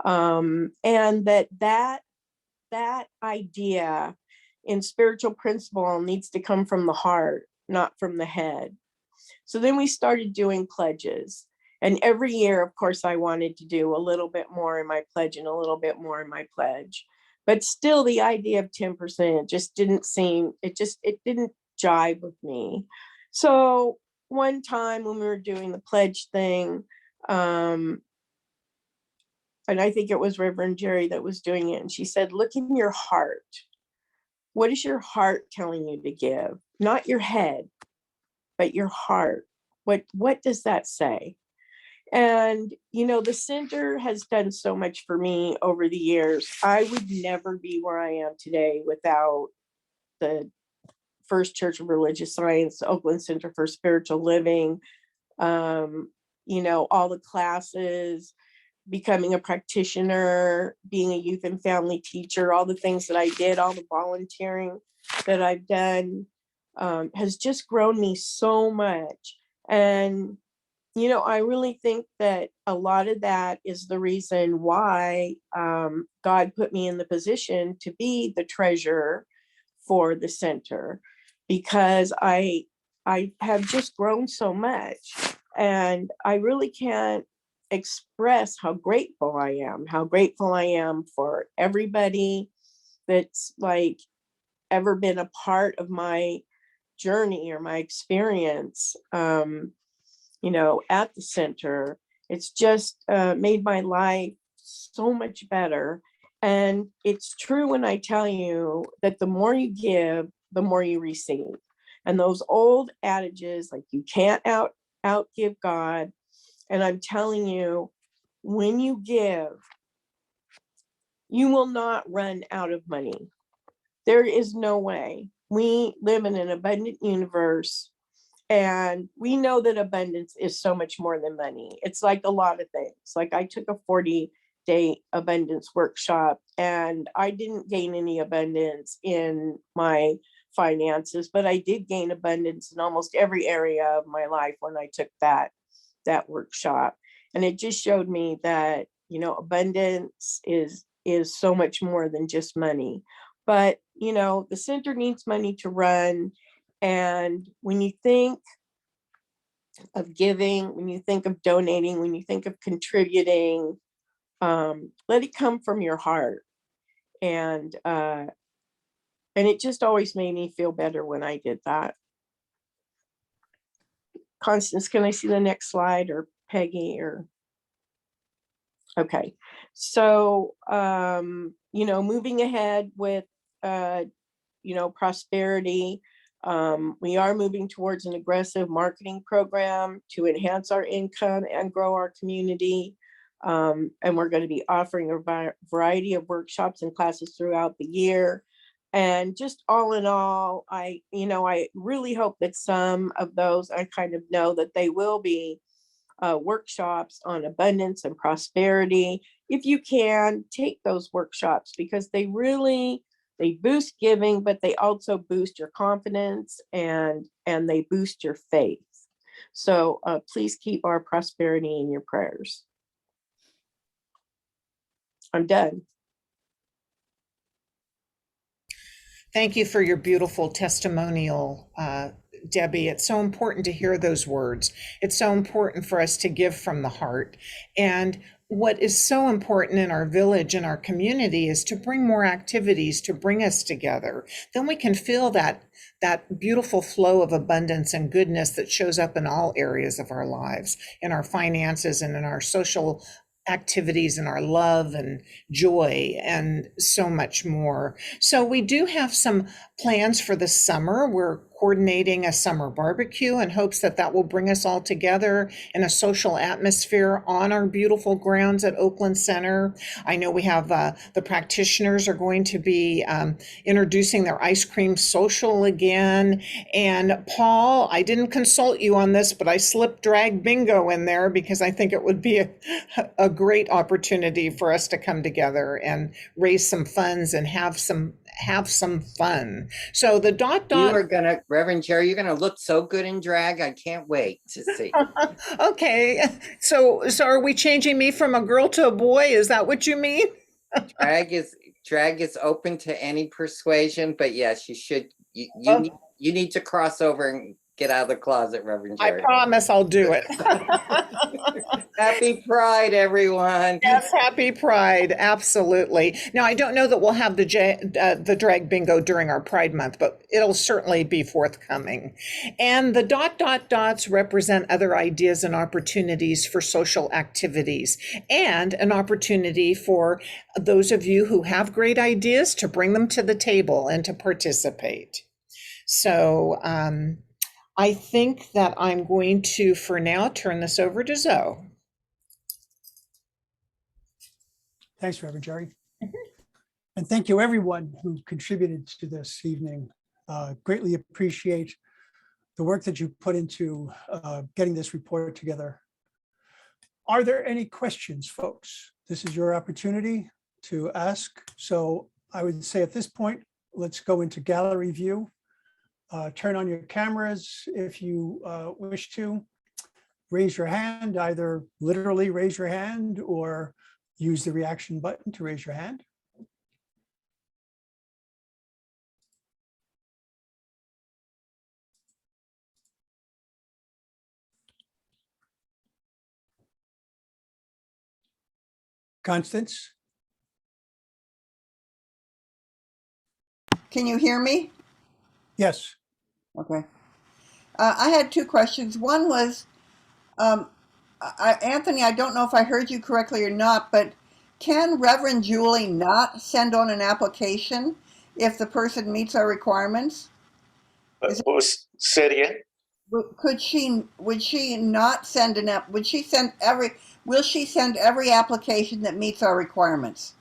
And that idea in spiritual principle needs to come from the heart, not from the head. So then we started doing pledges. And every year, of course, I wanted to do a little bit more in my pledge and a little bit more in my pledge. But still, the idea of 10% just didn't seem, it didn't jive with me. So one time when we were doing the pledge thing, and I think it was Reverend Jerry that was doing it. And she said, look in your heart. What is your heart telling you to give? Not your head, but your heart. What does that say? And, you know, the center has done so much for me over the years. I would never be where I am today without the First Church of Religious Science, Oakland Center for Spiritual Living, you know, all the classes, becoming a practitioner, being a youth and family teacher, all the things that I did, all the volunteering that I've done, has just grown me so much. And, you know, I really think that a lot of that is the reason why God put me in the position to be the treasurer for the center, because I have just grown so much, and I really can't express how grateful I am for everybody that's like ever been a part of my journey or my experience, you know, at the center. It's just made my life so much better. And it's true when I tell you that the more you give, the more you receive. And those old adages, like you can't outgive God. And I'm telling you, when you give, you will not run out of money. There is no way. We live in an abundant universe, and we know that abundance is so much more than money. It's like a lot of things. Like I took a 40-day abundance workshop, and I didn't gain any abundance in my finances, but I did gain abundance in almost every area of my life when I took that workshop. And it just showed me that, you know, abundance is so much more than just money. But, you know, the center needs money to run. And when you think of giving, when you think of donating, when you think of contributing, let it come from your heart. And it just always made me feel better when I did that. Constance, can I see the next slide, or Peggy, or? Okay. So, you know, moving ahead with, you know, prosperity, we are moving towards an aggressive marketing program to enhance our income and grow our community. And we're going to be offering a variety of workshops and classes throughout the year. And just all in all, I really hope that some of those, I kind of know that they will be workshops on abundance and prosperity. If you can, take those workshops, because they boost giving, but they also boost your confidence, and they boost your faith. So please keep our prosperity in your prayers. I'm done.
Thank you for your beautiful testimonial, Debbie. It's so important to hear those words. It's so important for us to give from the heart. And what is so important in our village and our community is to bring more activities to bring us together. Then we can feel that beautiful flow of abundance and goodness that shows up in all areas of our lives, in our finances and in our social activities and our love and joy and so much more. So we do have some plans for the summer. We're coordinating a summer barbecue in hopes that will bring us all together in a social atmosphere on our beautiful grounds at Oakland Center. I know we have the practitioners are going to be introducing their ice cream social again. And Paul, I didn't consult you on this, but I slipped drag bingo in there because I think it would be a great opportunity for us to come together and raise some funds and have some fun. So the dot.
You are gonna, Reverend Jerry, you're gonna look so good in drag. I can't wait to see.
Okay, so are we changing me from a girl to a boy? Is that what you mean?
Drag is open to any persuasion, but yes, you should. You need to cross over and Get out of the closet, Reverend
I
Jerry.
promise I'll do it.
Happy Pride, everyone.
Yes, happy Pride, absolutely. Now, I don't know that we'll have the drag bingo during our Pride Month, but it'll certainly be forthcoming. And the ... dots represent other ideas and opportunities for social activities, and an opportunity for those of you who have great ideas to bring them to the table and to participate. So I think that I'm going to, for now, turn this over to Zoe.
Thanks, Reverend Jerry. And thank you everyone who contributed to this evening. Greatly appreciate the work that you put into getting this report together. Are there any questions, folks? This is your opportunity to ask. So I would say at this point, let's go into gallery view. Turn on your cameras if you wish to. Raise your hand, either literally raise your hand or use the reaction button to raise your hand. Constance?
Can you hear me?
Yes.
Okay. I had two questions. One was, Anthony, I don't know if I heard you correctly or not, but can Reverend Julie not send on an application if the person meets our requirements?
Say it again?
Would she not send will she send every application that meets our requirements?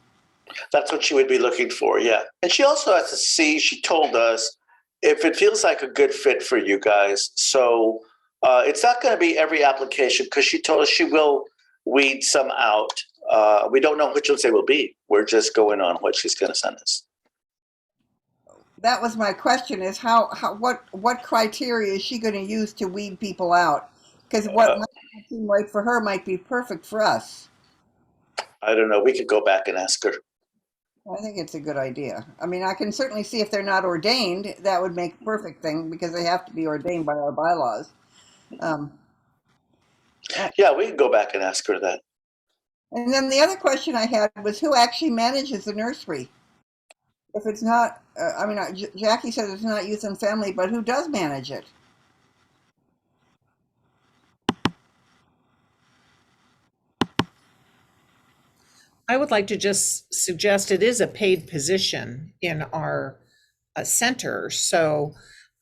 That's what she would be looking for, yeah. And she also has to see, she told us, if it feels like a good fit for you guys. So it's not going to be every application, because she told us she will weed some out. We don't know which ones they will be. We're just going on what she's going to send us.
That was my question, is what criteria is she going to use to weed people out? Because what might seem right for her might be perfect for us.
I don't know. We could go back and ask her.
I think it's a good idea. I mean, I can certainly see if they're not ordained, that would make a perfect thing, because they have to be ordained by our bylaws.
Yeah, we can go back and ask her that.
And then the other question I had was, who actually manages the nursery? If it's not, Jackie said it's not youth and family, but who does manage it?
I would like to just suggest it is a paid position in our center. So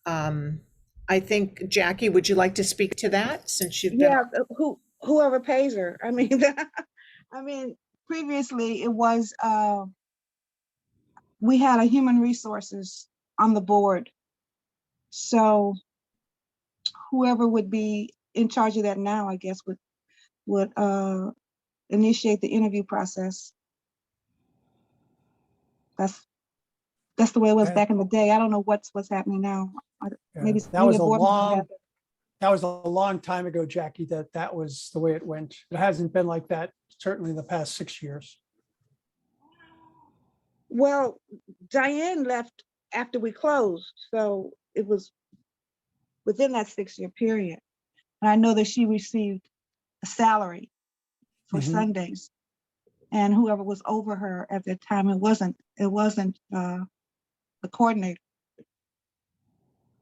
I think, Jackie, would you like to speak to that, since you've been?
Yeah, whoever pays her. I mean, previously it was, we had a human resources on the board. So whoever would be in charge of that now, I guess, would initiate the interview process. That's the way it was back in the day. I don't know what's happening now. Maybe
that was a long time ago, Jackie, that was the way it went. It hasn't been like that, certainly in the past 6 years.
Well, Diane left after we closed, so it was within that 6-year period. And I know that she received a salary for Sundays, and whoever was over her at that time, it wasn't the coordinator,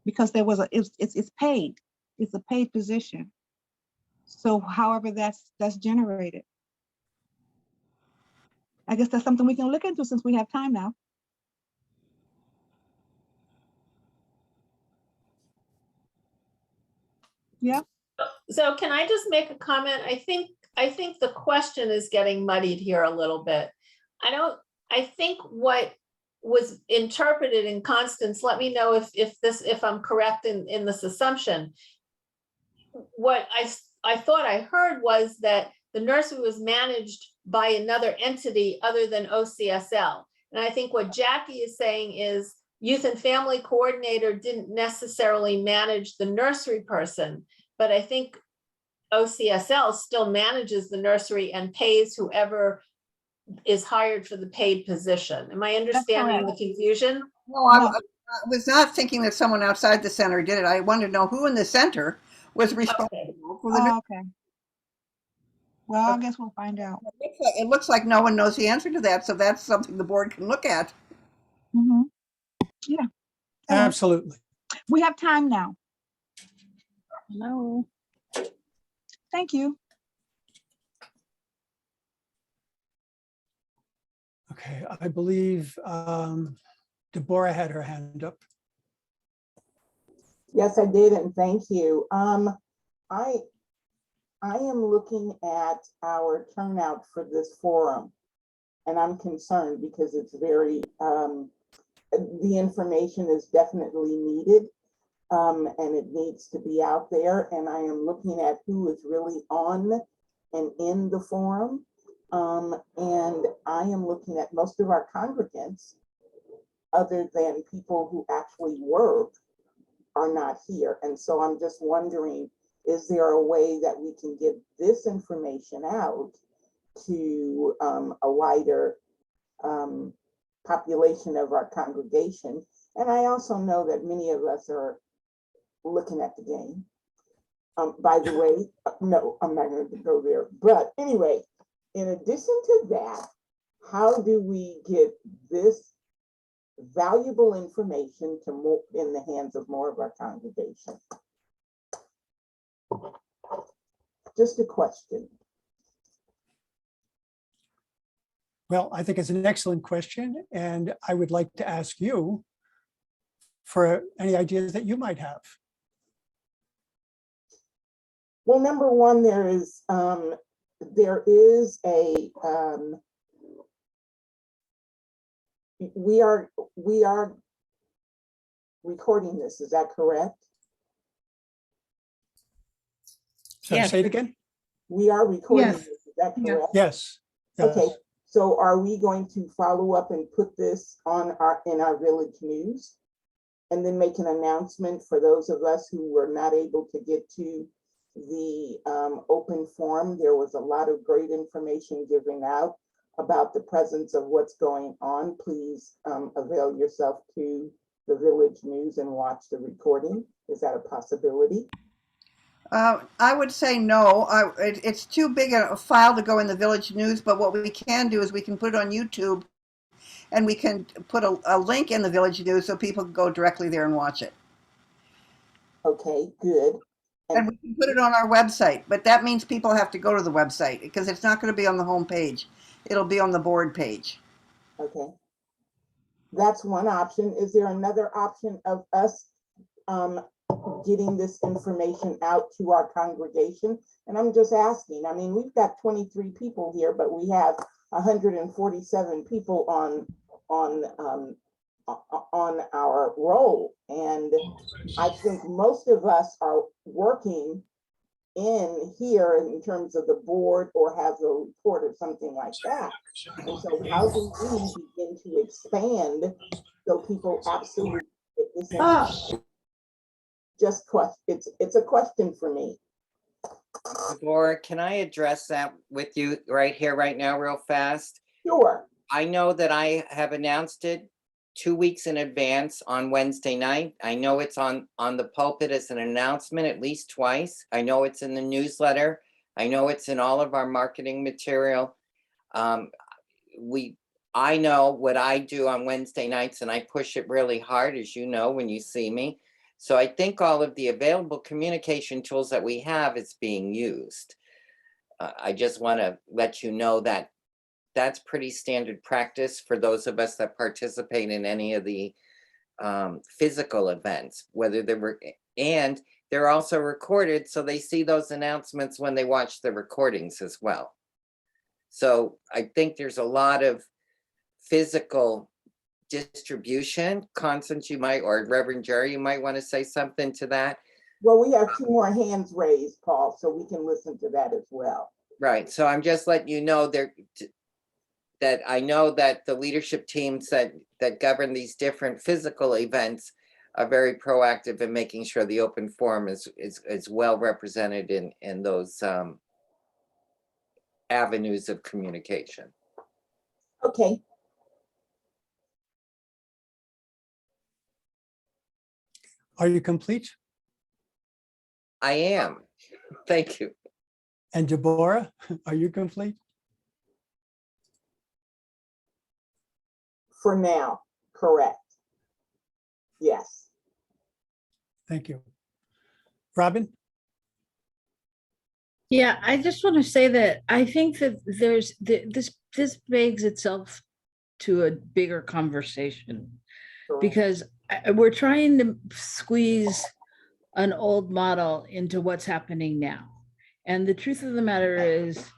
because there was it's paid. It's a paid position. So however that's generated. I guess that's something we can look into since we have time now. Yeah.
So can I just make a comment? I think the question is getting muddied here a little bit. I think what was interpreted in Constance, let me know if I'm correct in this assumption. What I thought I heard was that the nursery was managed by another entity other than OCSL. And I think what Jackie is saying is youth and family coordinator didn't necessarily manage the nursery person, but I think OCSL still manages the nursery and pays whoever is hired for the paid position. Am I understanding the confusion?
No, I was not thinking that someone outside the center did it. I wanted to know who in the center was responsible for the.
Oh, okay. Well, I guess we'll find out.
It looks like no one knows the answer to that, so that's something the board can look at.
Mm-hmm. Yeah.
Absolutely.
We have time now. Hello. Thank you.
Okay, I believe Deborah had her hand up.
Yes, I did, and thank you. I am looking at our turnout for this forum, and I'm concerned because it's very, the information is definitely needed, and it needs to be out there. And I am looking at who is really on and in the forum. And I am looking at most of our congregants, other than people who actually work, are not here. And so I'm just wondering, is there a way that we can get this information out to a wider population of our congregation? And I also know that many of us are looking at the game. By the way, no, I'm not going to go there. But anyway, in addition to that, how do we get this valuable information to more in the hands of more of our congregation? Just a question.
Well, I think it's an excellent question, and I would like to ask you for any ideas that you might have.
Well, number one, there is a we are recording this, is that correct?
So say it again.
We are recording
Yes.
this, is that correct?
Yes.
Okay, so are we going to follow up and put this on in our village news? And then make an announcement for those of us who were not able to get to the open forum? There was a lot of great information given out about the presence of what's going on. Please avail yourself to the village news and watch the recording. Is that a possibility?
I would say no. It's too big a file to go in the village news, but what we can do is we can put it on YouTube, and we can put a link in the village news so people can go directly there and watch it.
Okay, good.
And we can put it on our website, but that means people have to go to the website because it's not going to be on the home page. It'll be on the board page.
Okay. That's one option. Is there another option of us getting this information out to our congregation? And I'm just asking, I mean, we've got 23 people here, but we have 147 people on our roll. And I think most of us are working in here in terms of the board or have a report or something like that. And so how do we begin to expand so people absolutely get this information? Just question, it's a question for me.
Deborah, can I address that with you right here, right now, real fast?
Sure.
I know that I have announced it 2 weeks in advance on Wednesday night. I know it's on the pulpit as an announcement at least twice. I know it's in the newsletter. I know it's in all of our marketing material. I know what I do on Wednesday nights, and I push it really hard, as you know, when you see me. So I think all of the available communication tools that we have is being used. I just want to let you know that that's pretty standard practice for those of us that participate in any of the physical events, whether they were, and they're also recorded, so they see those announcements when they watch the recordings as well. So I think there's a lot of physical distribution. Constance, you might, or Reverend Jerry, you might want to say something to that.
Well, we have 2 more hands raised, Paul, so we can listen to that as well.
Right. So I'm just letting you know that I know that the leadership teams that govern these different physical events are very proactive in making sure the open forum is well represented in those avenues of communication.
Okay.
Are you complete?
I am. Thank you.
And Deborah, are you complete?
For now, correct. Yes.
Thank you. Robin?
Yeah, I just want to say that I think that this begs itself to a bigger conversation, because we're trying to squeeze an old model into what's happening now. And the truth of the matter is,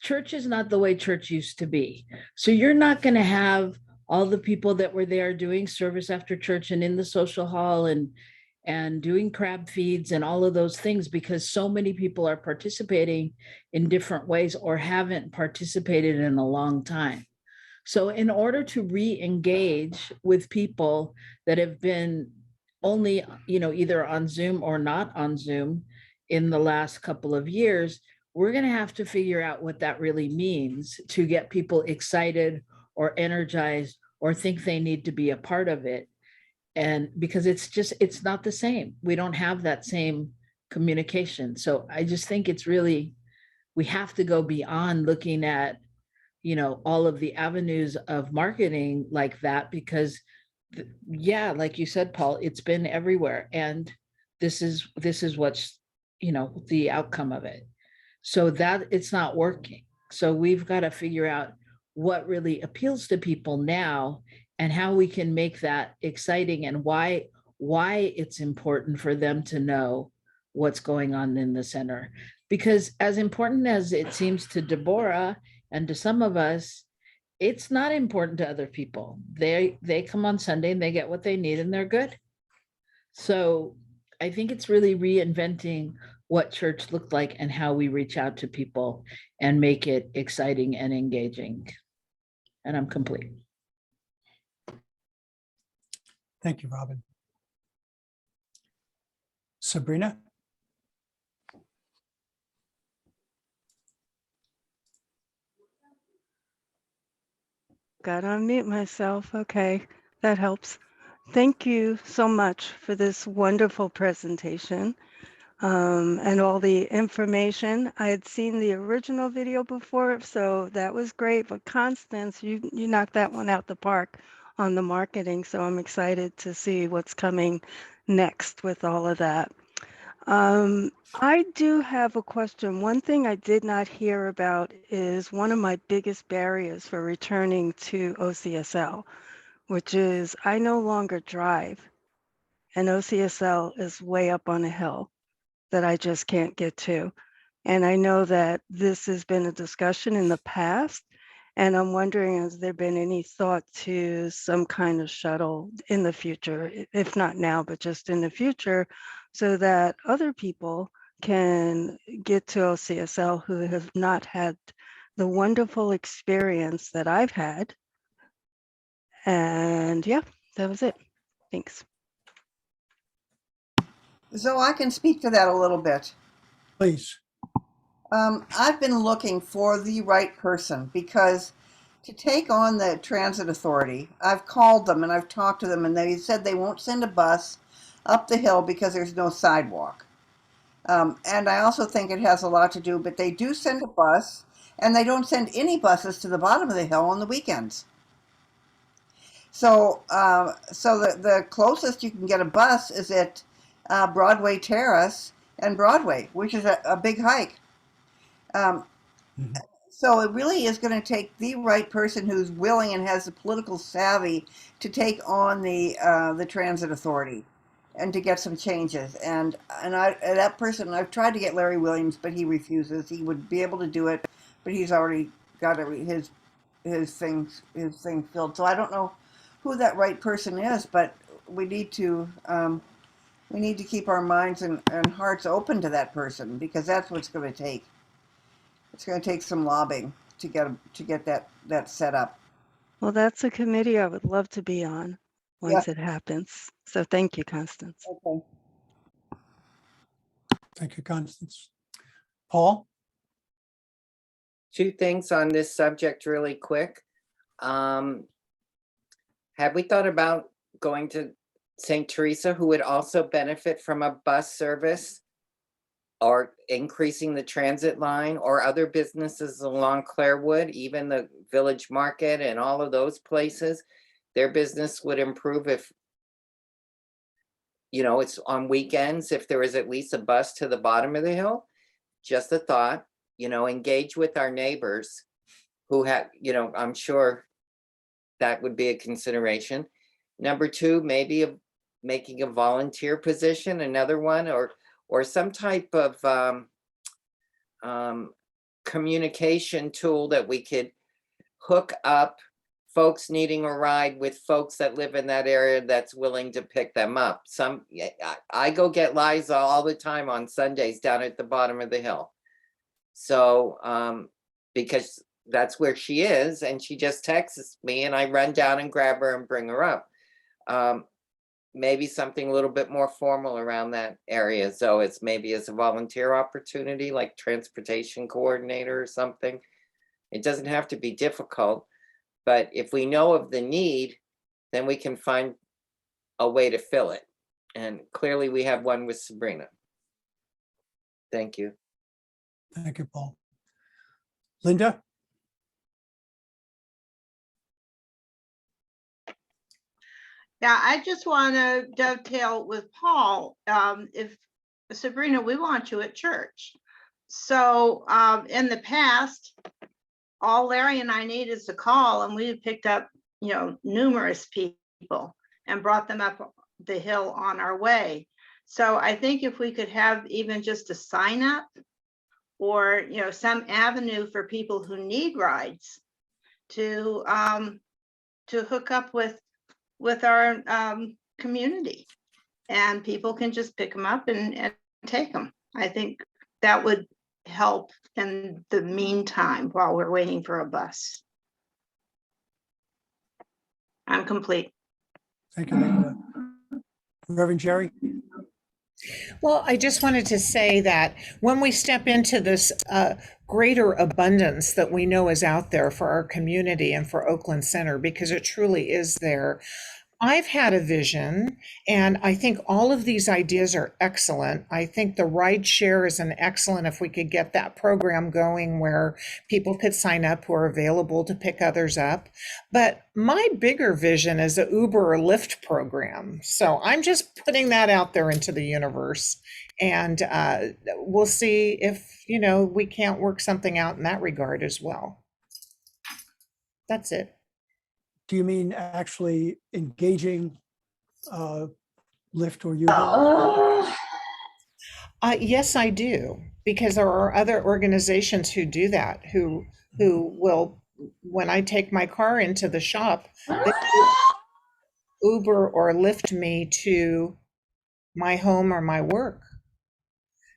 church is not the way church used to be. So you're not going to have all the people that were there doing service after church and in the social hall and doing crab feeds and all of those things, because so many people are participating in different ways or haven't participated in a long time. So in order to re-engage with people that have been only, either on Zoom or not on Zoom in the last couple of years, we're going to have to figure out what that really means to get people excited or energized or think they need to be a part of it. And because it's not the same. We don't have that same communication. So I just think we have to go beyond looking at, all of the avenues of marketing like that, because yeah, like you said, Paul, it's been everywhere. And this is what's, the outcome of it. So that it's not working. So we've got to figure out what really appeals to people now and how we can make that exciting, and why it's important for them to know what's going on in the center. Because as important as it seems to Deborah and to some of us, it's not important to other people. They come on Sunday and they get what they need and they're good. So I think it's really reinventing what church looked like and how we reach out to people and make it exciting and engaging. And I'm complete.
Thank you, Robin. Sabrina?
Got to unmute myself. Okay, that helps. Thank you so much for this wonderful presentation and all the information. I had seen the original video before, so that was great. But Constance, you knocked that one out the park on the marketing. So I'm excited to see what's coming next with all of that. I do have a question. One thing I did not hear about is one of my biggest barriers for returning to OCSL, which is I no longer drive, and OCSL is way up on a hill that I just can't get to. And I know that this has been a discussion in the past, and I'm wondering, has there been any thought to some kind of shuttle in the future, if not now, but just in the future, so that other people can get to OCSL who have not had the wonderful experience that I've had. And yeah, that was it. Thanks.
So I can speak to that a little bit.
Please.
I've been looking for the right person, because to take on the transit authority, I've called them and I've talked to them, and they said they won't send a bus up the hill because there's no sidewalk. And I also think it has a lot to do, but they do send a bus, and they don't send any buses to the bottom of the hill on the weekends. So, the closest you can get a bus is at Broadway Terrace and Broadway, which is a big hike. So it really is going to take the right person who's willing and has the political savvy to take on the transit authority and to get some changes. And that person, I've tried to get Larry Williams, but he refuses. He would be able to do it, but he's already got his thing filled. So I don't know who that right person is, but we need to keep our minds and hearts open to that person, because that's what it's going to take. It's going to take some lobbying to get that set up.
Well, that's a committee I would love to be on once it happens. So thank you, Constance.
Okay.
Thank you, Constance. Paul?
Two things on this subject really quick. Have we thought about going to St. Teresa, who would also benefit from a bus service or increasing the transit line, or other businesses along Clarewood, even the Village Market and all of those places, their business would improve if, you know, it's on weekends, if there is at least a bus to the bottom of the hill. Just a thought, you know, engage with our neighbors who have, you know, I'm sure that would be a consideration. Number two, maybe making a volunteer position, another one, or some type of communication tool that we could hook up folks needing a ride with folks that live in that area that's willing to pick them up. I go get Liza all the time on Sundays down at the bottom of the hill. So because that's where she is, and she just texts me and I run down and grab her and bring her up. Maybe something a little bit more formal around that area. So it's maybe as a volunteer opportunity, like transportation coordinator or something. It doesn't have to be difficult, but if we know of the need, then we can find a way to fill it. And clearly we have one with Sabrina. Thank you.
Thank you, Paul. Linda?
Yeah, I just want to dovetail with Paul. If Sabrina, we want you at church. So in the past, all Larry and I need is a call, and we picked up, you know, numerous people and brought them up the hill on our way. So I think if we could have even just a sign up, or, you know, some avenue for people who need rides to hook up with our community, and people can just pick them up and take them. I think that would help in the meantime while we're waiting for a bus. I'm complete.
Thank you, Linda. Reverend Jerry?
Well, I just wanted to say that when we step into this greater abundance that we know is out there for our community and for Oakland Center, because it truly is there, I've had a vision, and I think all of these ideas are excellent. I think the ride share is an excellent, if we could get that program going where people could sign up who are available to pick others up. But my bigger vision is a Uber or Lyft program. So I'm just putting that out there into the universe, and we'll see if, you know, we can't work something out in that regard as well. That's it.
Do you mean actually engaging Lyft or Uber?
Yes, I do, because there are other organizations who do that, who will, when I take my car into the shop, they Uber or Lyft me to my home or my work.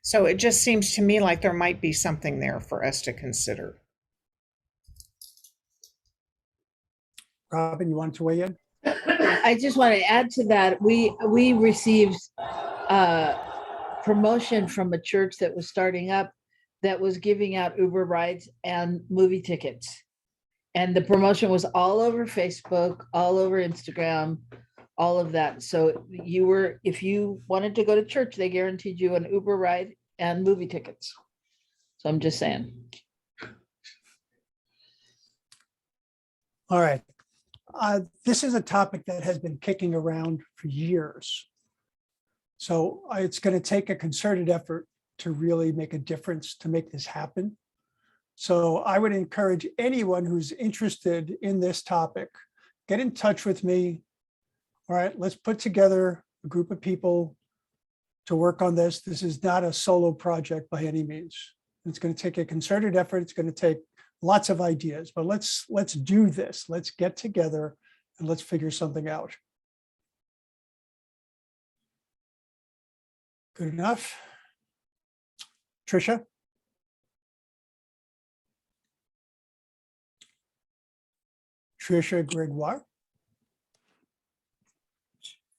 So it just seems to me like there might be something there for us to consider.
Robin, you want to weigh in?
I just want to add to that. We received promotion from a church that was starting up that was giving out Uber rides and movie tickets. And the promotion was all over Facebook, all over Instagram, all of that. So if you wanted to go to church, they guaranteed you an Uber ride and movie tickets. So I'm just saying.
All right. This is a topic that has been kicking around for years. So it's going to take a concerted effort to really make a difference to make this happen. So I would encourage anyone who's interested in this topic, get in touch with me. All right, let's put together a group of people to work on this. This is not a solo project by any means. It's going to take a concerted effort. It's going to take lots of ideas, but let's do this. Let's get together and let's figure something out. Good enough. Tricia? Tricia Gregoire?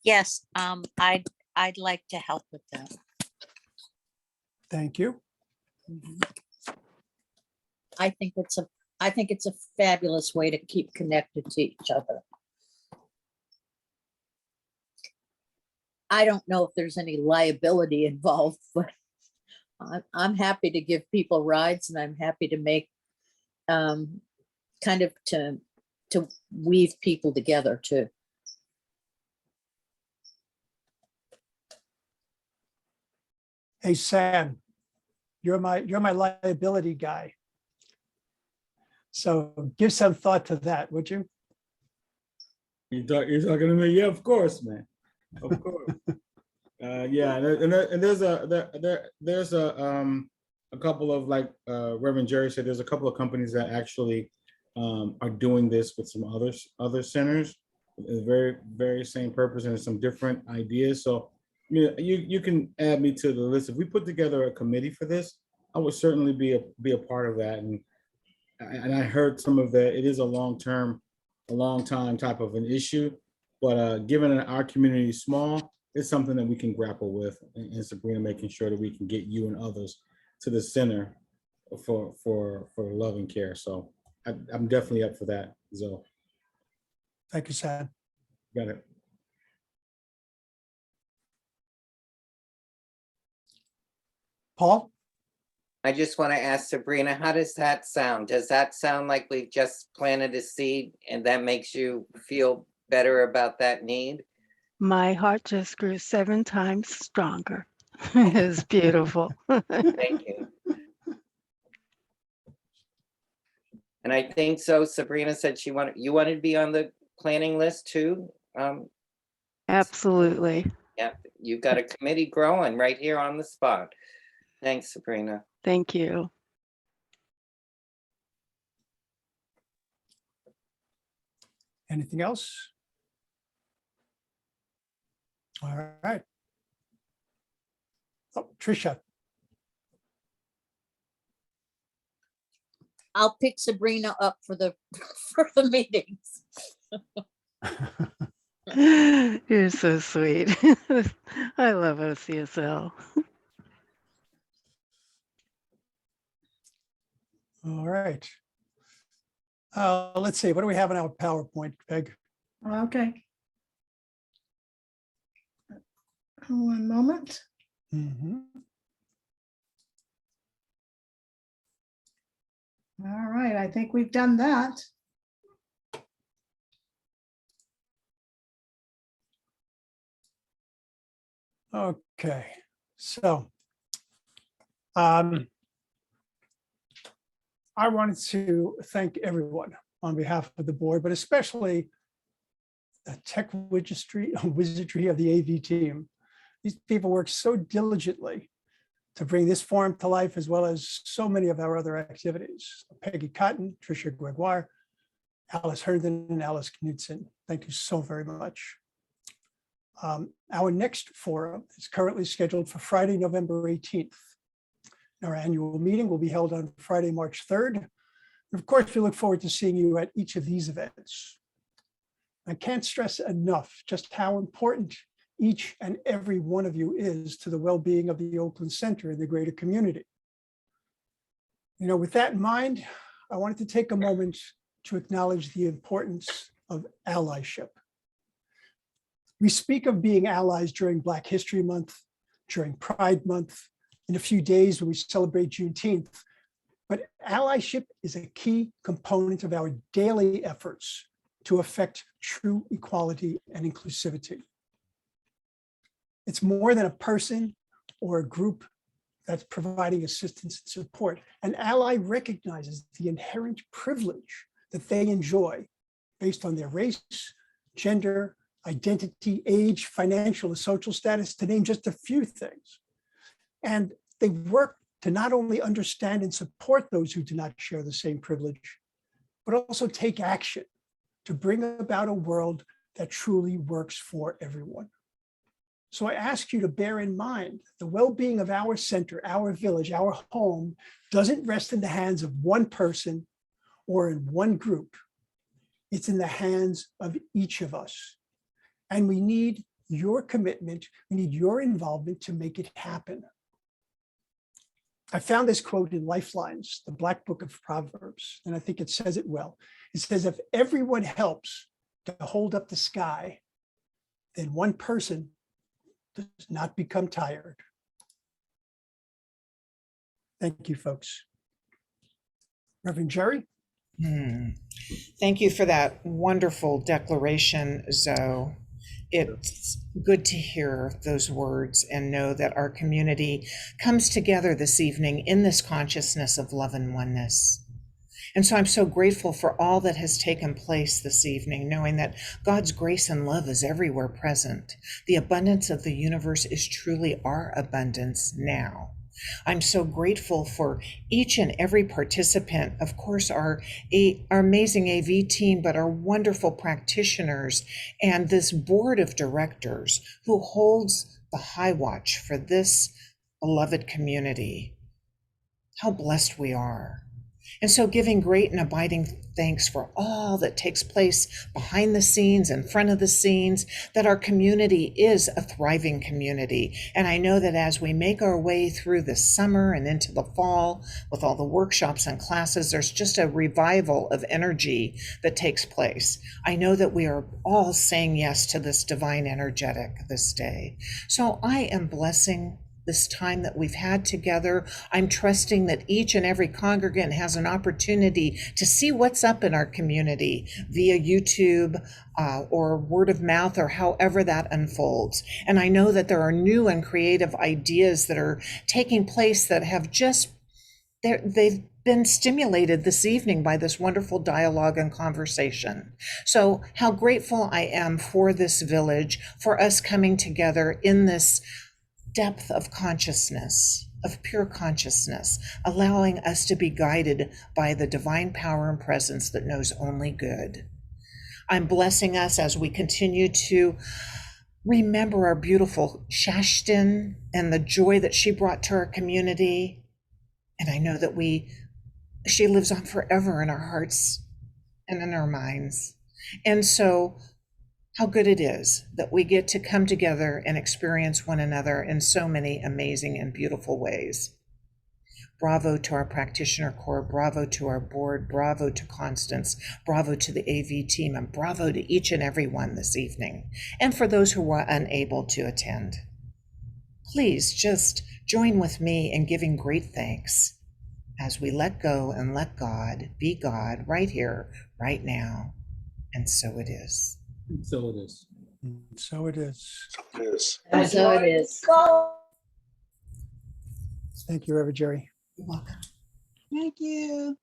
Yes, I'd like to help with that.
Thank you.
I think it's a fabulous way to keep connected to each other. I don't know if there's any liability involved, but I'm happy to give people rides, and I'm happy to make kind of to weave people together too.
Hey, Sam, you're my liability guy. So give some thought to that, would you?
You're talking to me? Yeah, of course, man. Of course. Yeah, and there's a couple of, like Reverend Jerry said, there's a couple of companies that actually are doing this with some other centers, the very same purpose and some different ideas. So you can add me to the list. If we put together a committee for this, I would certainly be a part of that. And I heard some of that. It is a long time type of an issue, but given that our community is small, it's something that we can grapple with. And Sabrina, making sure that we can get you and others to the center for love and care. So I'm definitely up for that, Zoe.
Thank you, Sam.
Got it.
Paul?
I just want to ask Sabrina, how does that sound? Does that sound like we've just planted a seed and that makes you feel better about that need?
My heart just grew 7 times stronger. It's beautiful.
Thank you. And I think so. Sabrina said you wanted to be on the planning list too.
Absolutely.
Yeah, you've got a committee growing right here on the spot. Thanks, Sabrina.
Thank you.
Anything else? All right. Oh, Tricia.
I'll pick Sabrina up for the meetings.
You're so sweet. I love OCSL.
All right. Let's see, what do we have in our PowerPoint, Peg?
Okay. One moment.
Mm-hmm.
All right, I think we've done that.
Okay, so I wanted to thank everyone on behalf of the board, but especially the tech wizardry of the AV team. These people work so diligently to bring this forum to life, as well as so many of our other activities. Peggy Cotton, Tricia Gregoire, Alice Herndon, and Alice Knudsen. Thank you so very much. Our next forum is currently scheduled for Friday, November 18th. Our annual meeting will be held on Friday, March 3rd. And of course, we look forward to seeing you at each of these events. I can't stress enough just how important each and every one of you is to the well-being of the Oakland Center and the greater community. You know, with that in mind, I wanted to take a moment to acknowledge the importance of allyship. We speak of being allies during Black History Month, during Pride Month, in a few days when we celebrate Juneteenth, but allyship is a key component of our daily efforts to affect true equality and inclusivity. It's more than a person or a group that's providing assistance and support. An ally recognizes the inherent privilege that they enjoy based on their race, gender, identity, age, financial, and social status, to name just a few things. And they work to not only understand and support those who do not share the same privilege, but also take action to bring about a world that truly works for everyone. So I ask you to bear in mind the well-being of our center, our village, our home doesn't rest in the hands of one person or in one group. It's in the hands of each of us. And we need your commitment, we need your involvement to make it happen. I found this quote in Lifelines, the Black Book of Proverbs, and I think it says it well. It says, if everyone helps to hold up the sky, then one person does not become tired. Thank you, folks. Reverend Jerry?
Thank you for that wonderful declaration, Zoe. It's good to hear those words and know that our community comes together this evening in this consciousness of love and oneness. And so I'm so grateful for all that has taken place this evening, knowing that God's grace and love is everywhere present. The abundance of the universe is truly our abundance now. I'm so grateful for each and every participant, of course, our amazing AV team, but our wonderful practitioners and this board of directors who holds the high watch for this beloved community. How blessed we are. And so giving great and abiding thanks for all that takes place behind the scenes, in front of the scenes, that our community is a thriving community. And I know that as we make our way through the summer and into the fall with all the workshops and classes, there's just a revival of energy that takes place. I know that we are all saying yes to this divine energetic this day. So I am blessing this time that we've had together. I'm trusting that each and every congregant has an opportunity to see what's up in our community via YouTube or word of mouth or however that unfolds. And I know that there are new and creative ideas that are taking place that have just, they've been stimulated this evening by this wonderful dialogue and conversation. So how grateful I am for this village, for us coming together in this depth of consciousness, of pure consciousness, allowing us to be guided by the divine power and presence that knows only good. I'm blessing us as we continue to remember our beautiful Shashtin and the joy that she brought to our community. And I know that she lives on forever in our hearts and in our minds. And so how good it is that we get to come together and experience one another in so many amazing and beautiful ways. Bravo to our practitioner corps, bravo to our board, bravo to Constance, bravo to the AV team, and bravo to each and every one this evening. And for those who were unable to attend, please just join with me in giving great thanks as we let go and let God be God right here, right now. And so it is.
So it is.
So it is.
It is.
And so it is.
Thank you, Reverend Jerry.
You're welcome.
Thank you.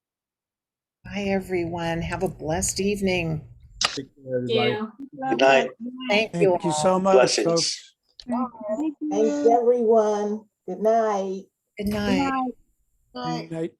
Bye, everyone. Have a blessed evening.
Take care, everybody.
Good night.
Thank
Thank
you
you
all.
so much,
Blessings.
folks.
Thanks, everyone. Good night.
Good night.
Good night.
Good night.